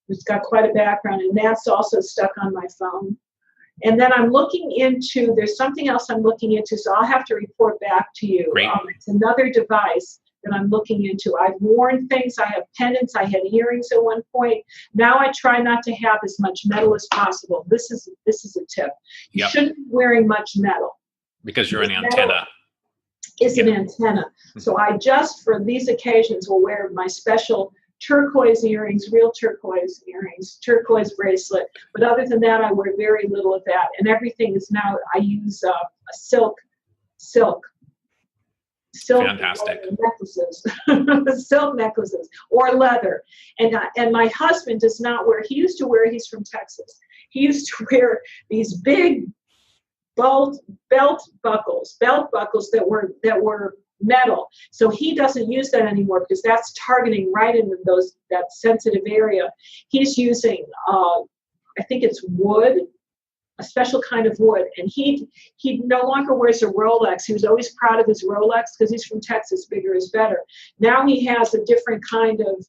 who's got quite a background, and that's also stuck on my phone. And then there's something else I'm looking into, so I'll have to report back to you. It's another device that I'm looking into. I've worn things. I have pendants. I had earrings at one point. Now I try not to have as much metal as possible. This is a tip. You shouldn't be wearing much metal. Because you're an antenna. Is an antenna. So I just, for these occasions, will wear my special turquoise earrings, real turquoise earrings, turquoise bracelet. But other than that, I wear very little of that. And everything is now, I use a silk fantastic necklaces, silk necklaces, or leather. And my husband does not wear. He's from Texas. He used to wear these big belt buckles that were metal. So he doesn't use that anymore because that's targeting right into that sensitive area. He's using, I think it's wood, a special kind of wood. And he no longer wears a Rolex. He was always proud of his Rolex because he's from Texas, bigger is better. Now he has a different kind of,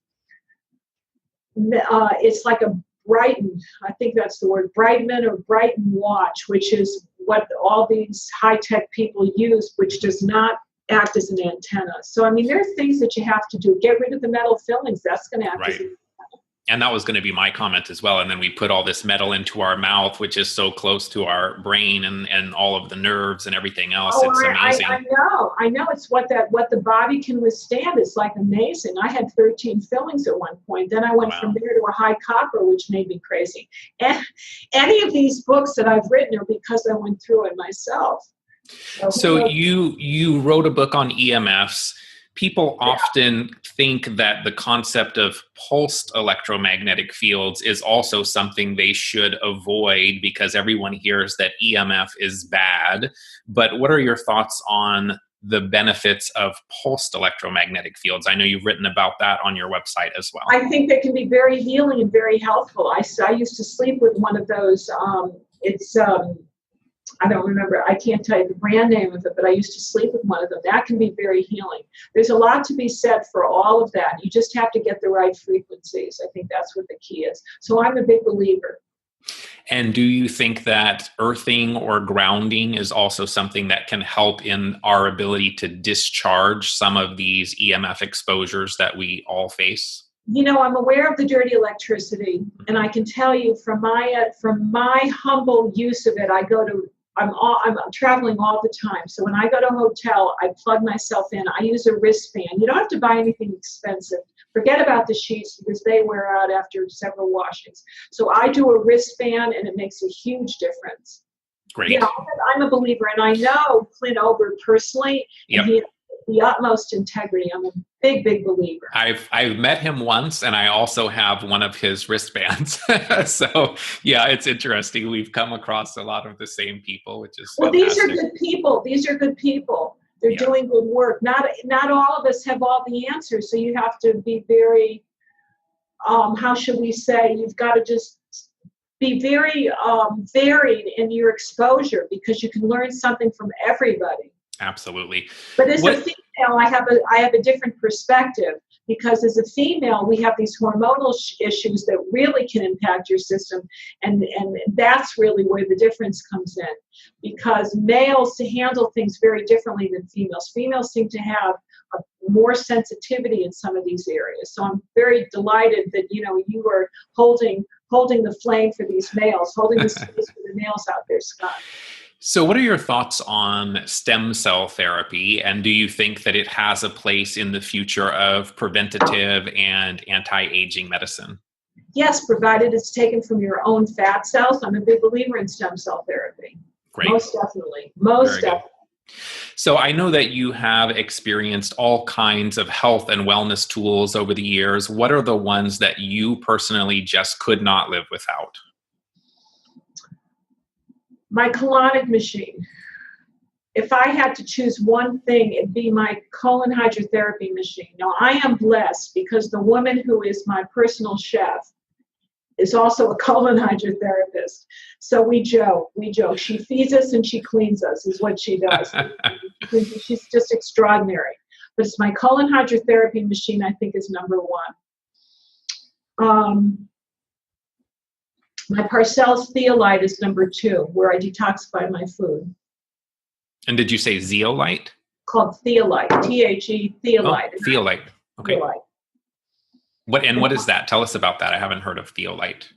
it's like a Brighton, I think that's the word, Brightman or Brighton watch, which is what all these high-tech people use, which does not act as an antenna. So, I mean, there are things that you have to do. Get rid of the metal fillings. That's going to act as an antenna. And that was going to be my comment as well. And then we put all this metal into our mouth, which is so close to our brain and all of the nerves and everything else. Oh, it's amazing. I know. It's what the body can withstand. It's like amazing. I had 13 fillings at one point. Then I went from there to a high copper, which made me crazy. And any of these books that I've written are because I went through it myself. So you wrote a book on EMFs. People often think that the concept of pulsed electromagnetic fields is also something they should avoid because everyone hears that EMF is bad. But what are your thoughts on the benefits of pulsed electromagnetic fields? I know you've written about that on your website as well. I think they can be very healing and very helpful. I used to sleep with one of those. I don't remember, I can't tell you the brand name of it, but I used to sleep with one of them. That can be very healing. There's a lot to be said for all of that. You just have to get the right frequencies. I think that's what the key is. So I'm a big believer. And do you think that earthing or grounding is also something that can help in our ability to discharge some of these EMF exposures that we all face? You know, I'm aware of the dirty electricity, and I can tell you from my humble use of it, I'm traveling all the time. So when I go to a hotel, I plug myself in. I use a wristband. You don't have to buy anything expensive. Forget about the sheets because they wear out after several washings. So I do a wristband, and it makes a huge difference. Great. Yeah, I'm a believer, and I know Clint Ober personally, and he has the utmost integrity. Big believer. I've met him once, and I also have one of his wristbands. So yeah, it's interesting. We've come across a lot of the same people, which is well, fantastic. these are good people. These are good people. They're doing good work. Not all of us have all the answers, so you have to be very, how should we say, you've got to just be very varied in your exposure, because you can learn something from everybody. Absolutely. But as a female, I have a different perspective, because as a female, we have these hormonal issues that really can impact your system, and that's really where the difference comes in, because males to handle things very differently than females. Females seem to have more sensitivity in some of these areas. So I'm very delighted that you are holding the flame for these males, holding the space for the males out there, Scott. So what are your thoughts on stem cell therapy, and do you think that it has a place in the future of preventative and anti-aging medicine? Yes, provided it's taken from your own fat cells. I'm a big believer in stem cell therapy. Great. Most definitely. Most definitely. So I know that you have experienced all kinds of health and wellness tools over the years. What are the ones that you personally just could not live without? My colonic machine. If I had to choose one thing, it'd be my colon hydrotherapy machine. Now, I am blessed because the woman who is my personal chef is also a colon hydrotherapist. So we joke. She feeds us and she cleans us is what she does. She's just extraordinary. But it's my colon hydrotherapy machine, I think, is number one. My Parcells Theolite is number 2, where I detoxify my food. And did you say zeolite? Called Theolite, T-H-E, Theolite. Oh, Theolite. Okay. Theolite. What is that? Tell us about that. I haven't heard of Theolite.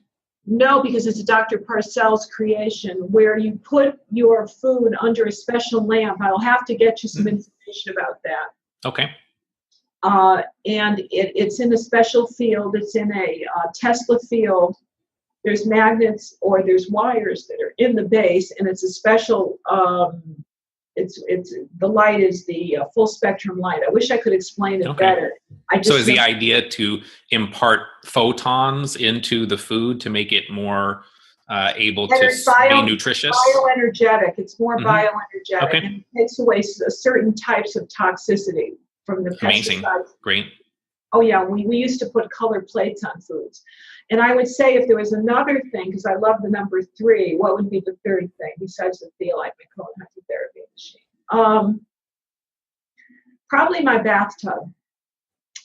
No, because it's a Dr. Parcells creation where you put your food under a special lamp. I'll have to get you some information about that. Okay. And it's in a special field. It's in a Tesla field. There's magnets or there's wires that are in the base, and it's a special, the light is the full spectrum light. I wish I could explain it better. So is the idea to impart photons into the food to make it more able to be nutritious? Bioenergetic. It's more bioenergetic. Okay. And it takes away certain types of toxicity from the pesticides. Amazing. Great. Oh yeah, we used to put colored plates on foods. And I would say if there was another thing, because I love the number 3, what would be the third thing besides the Theolite, my colon hydrotherapy machine? Probably my bathtub,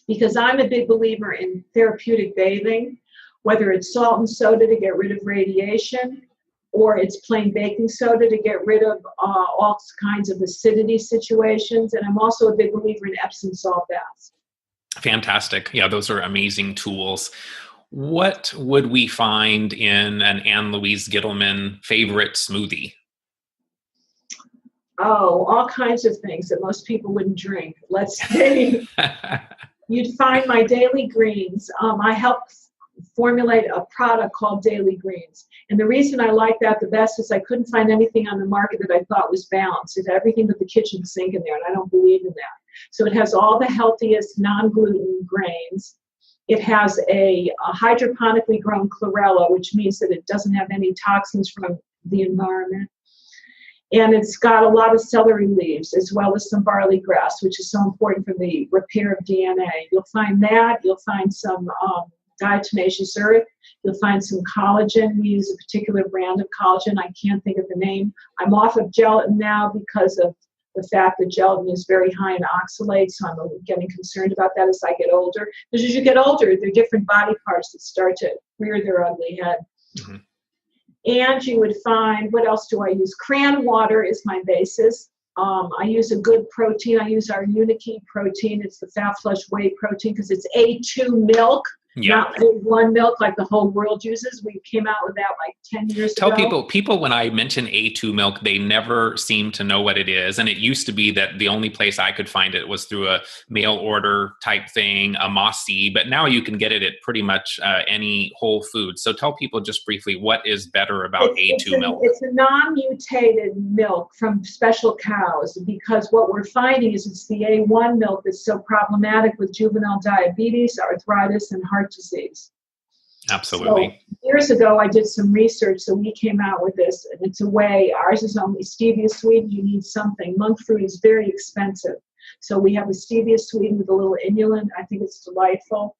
because I'm a big believer in therapeutic bathing, whether it's salt and soda to get rid of radiation, or it's plain baking soda to get rid of all kinds of acidity situations. And I'm also a big believer in Epsom salt baths. Fantastic. Yeah, those are amazing tools. What would we find in an Ann Louise Gittleman favorite smoothie? Oh, all kinds of things that most people wouldn't drink. Let's say you'd find my Daily Greens. I help formulate a product called Daily Greens. And the reason I like that the best is I couldn't find anything on the market that I thought was balanced. It had everything but the kitchen sink in there, and I don't believe in that. So it has all the healthiest non-gluten grains. It has a hydroponically grown chlorella, which means that it doesn't have any toxins from the environment. And it's got a lot of celery leaves as well as some barley grass, which is so important for the repair of DNA. You'll find that. You'll find some diatomaceous earth. You'll find some collagen. We use a particular brand of collagen. I can't think of the name. I'm off of gelatin now because of the fact that gelatin is very high in oxalates, so I'm getting concerned about that as I get older. Because as you get older, there are different body parts that start to rear their ugly head. Mm-hmm. And you would find, what else do I use? Cran water is my basis. I use a good protein. I use our Unikey protein. It's the fat flush whey protein because it's A2 milk. not A1 milk like the whole world uses. We came out with that like 10 years ago. Tell people when I mention A2 milk, they never seem to know what it is. And it used to be that the only place I could find it was through a mail order type thing, a Mossy, but now you can get it at pretty much any Whole Foods. So tell people just briefly, what is better about A2 milk? It's a non-mutated milk from special cows, because what we're finding is it's the A1 milk that's so problematic with juvenile diabetes, arthritis, and heart disease. Absolutely. So years ago, I did some research, so we came out with this, and it's a whey. Ours is only stevia sweetened. You need something. Monk fruit is very expensive. So we have a stevia sweetened with a little inulin. I think it's delightful.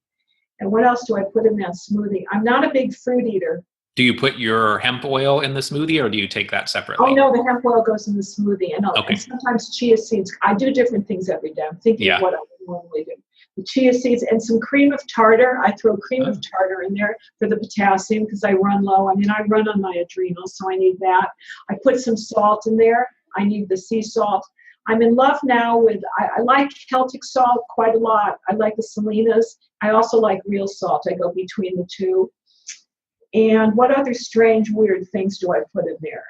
And what else do I put in that smoothie? I'm not a big fruit eater. Do you put your hemp oil in the smoothie, or do you take that separately? Oh, no, the hemp oil goes in the smoothie. And sometimes chia seeds. I do different things every day. I'm thinking of what I would normally do. The chia seeds and some cream of tartar. I throw cream of tartar in there for the potassium because I run low. I mean, I run on my adrenals, so I need that. I put some salt in there. I need the sea salt. I'm in love now with, I like Celtic salt quite a lot. I like the Salinas. I also like real salt. I go between the two. And what other strange, weird things do I put in there?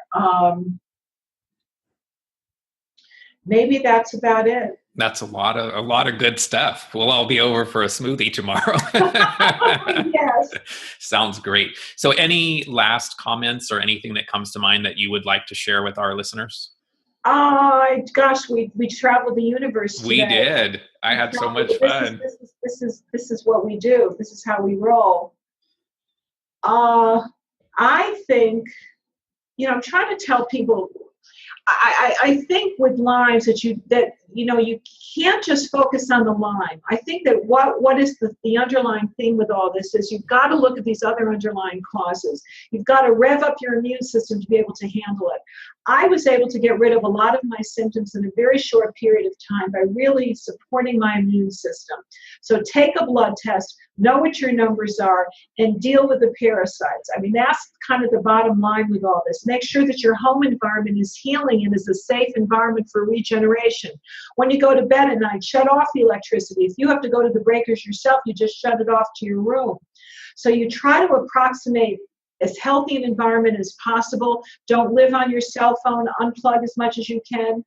Maybe that's about it. That's a lot of good stuff. We'll all be over for a smoothie tomorrow. Yes. Sounds great. So any last comments or anything that comes to mind that you would like to share with our listeners? Gosh, we traveled the universe today. We did. I had so much fun. This is what we do. This is how we roll. I think, I'm trying to tell people, I think with Lyme that you can't just focus on the Lyme. I think that what is the underlying theme with all this is you've got to look at these other underlying causes. You've got to rev up your immune system to be able to handle it. I was able to get rid of a lot of my symptoms in a very short period of time by really supporting my immune system. So take a blood test, know what your numbers are, and deal with the parasites. I mean, that's kind of the bottom line with all this. Make sure that your home environment is healing and is a safe environment for regeneration. When you go to bed at night, shut off the electricity. If you have to go to the breakers yourself, you just shut it off to your room. So you try to approximate as healthy an environment as possible. Don't live on your cell phone. Unplug as much as you can.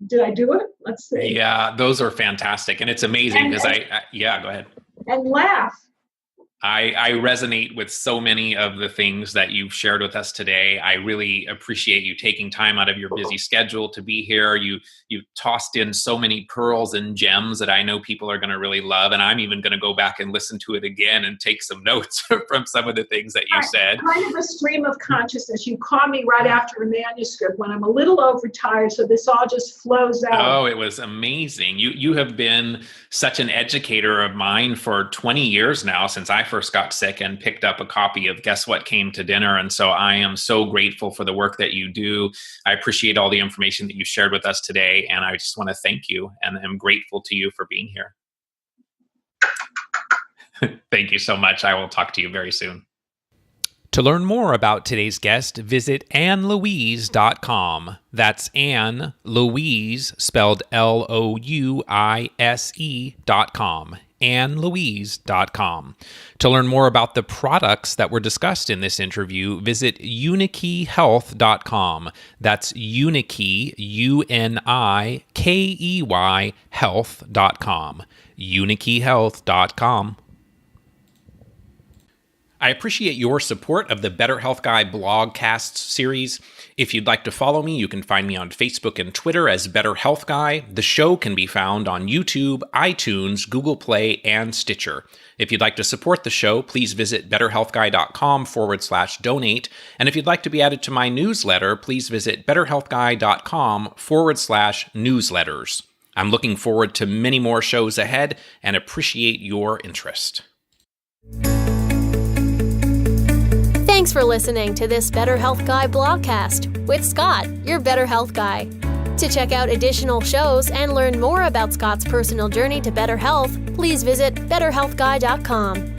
Did I do it? Let's see. Yeah, those are fantastic. And it's amazing because go ahead. And laugh. I resonate with so many of the things that you've shared with us today. I really appreciate you taking time out of your busy schedule to be here. You tossed in so many pearls and gems that I know people are going to really love. And I'm even going to go back and listen to it again and take some notes from some of the things that you said. Kind of a stream of consciousness. You call me right after a manuscript when I'm a little overtired, so this all just flows out. Oh, it was amazing. You have been such an educator of mine for 20 years now, since I first got sick and picked up a copy of Guess What Came to Dinner. And so I am so grateful for the work that you do. I appreciate all the information that you shared with us today. And I just want to thank you, and I'm grateful to you for being here. Thank you so much. I will talk to you very soon. To learn more about today's guest, visit AnnLouise.com. That's Ann Louise, spelled LOUISE.com. AnnLouise.com. To learn more about the products that were discussed in this interview, visit UnikeyHealth.com. That's Unikey, UNIKEY, health.com. UnikeyHealth.com. I appreciate your support of the Better Health Guy blogcasts series. If you'd like to follow me, you can find me on Facebook and Twitter as Better Health Guy. The show can be found on YouTube, iTunes, Google Play, and Stitcher. If you'd like to support the show, please visit betterhealthguy.com/donate. And if you'd like to be added to my newsletter, please visit betterhealthguy.com/newsletters. I'm looking forward to many more shows ahead and appreciate your interest. Thanks for listening to this Better Health Guy blogcast with Scott, your Better Health Guy. To check out additional shows and learn more about Scott's personal journey to better health, please visit betterhealthguy.com.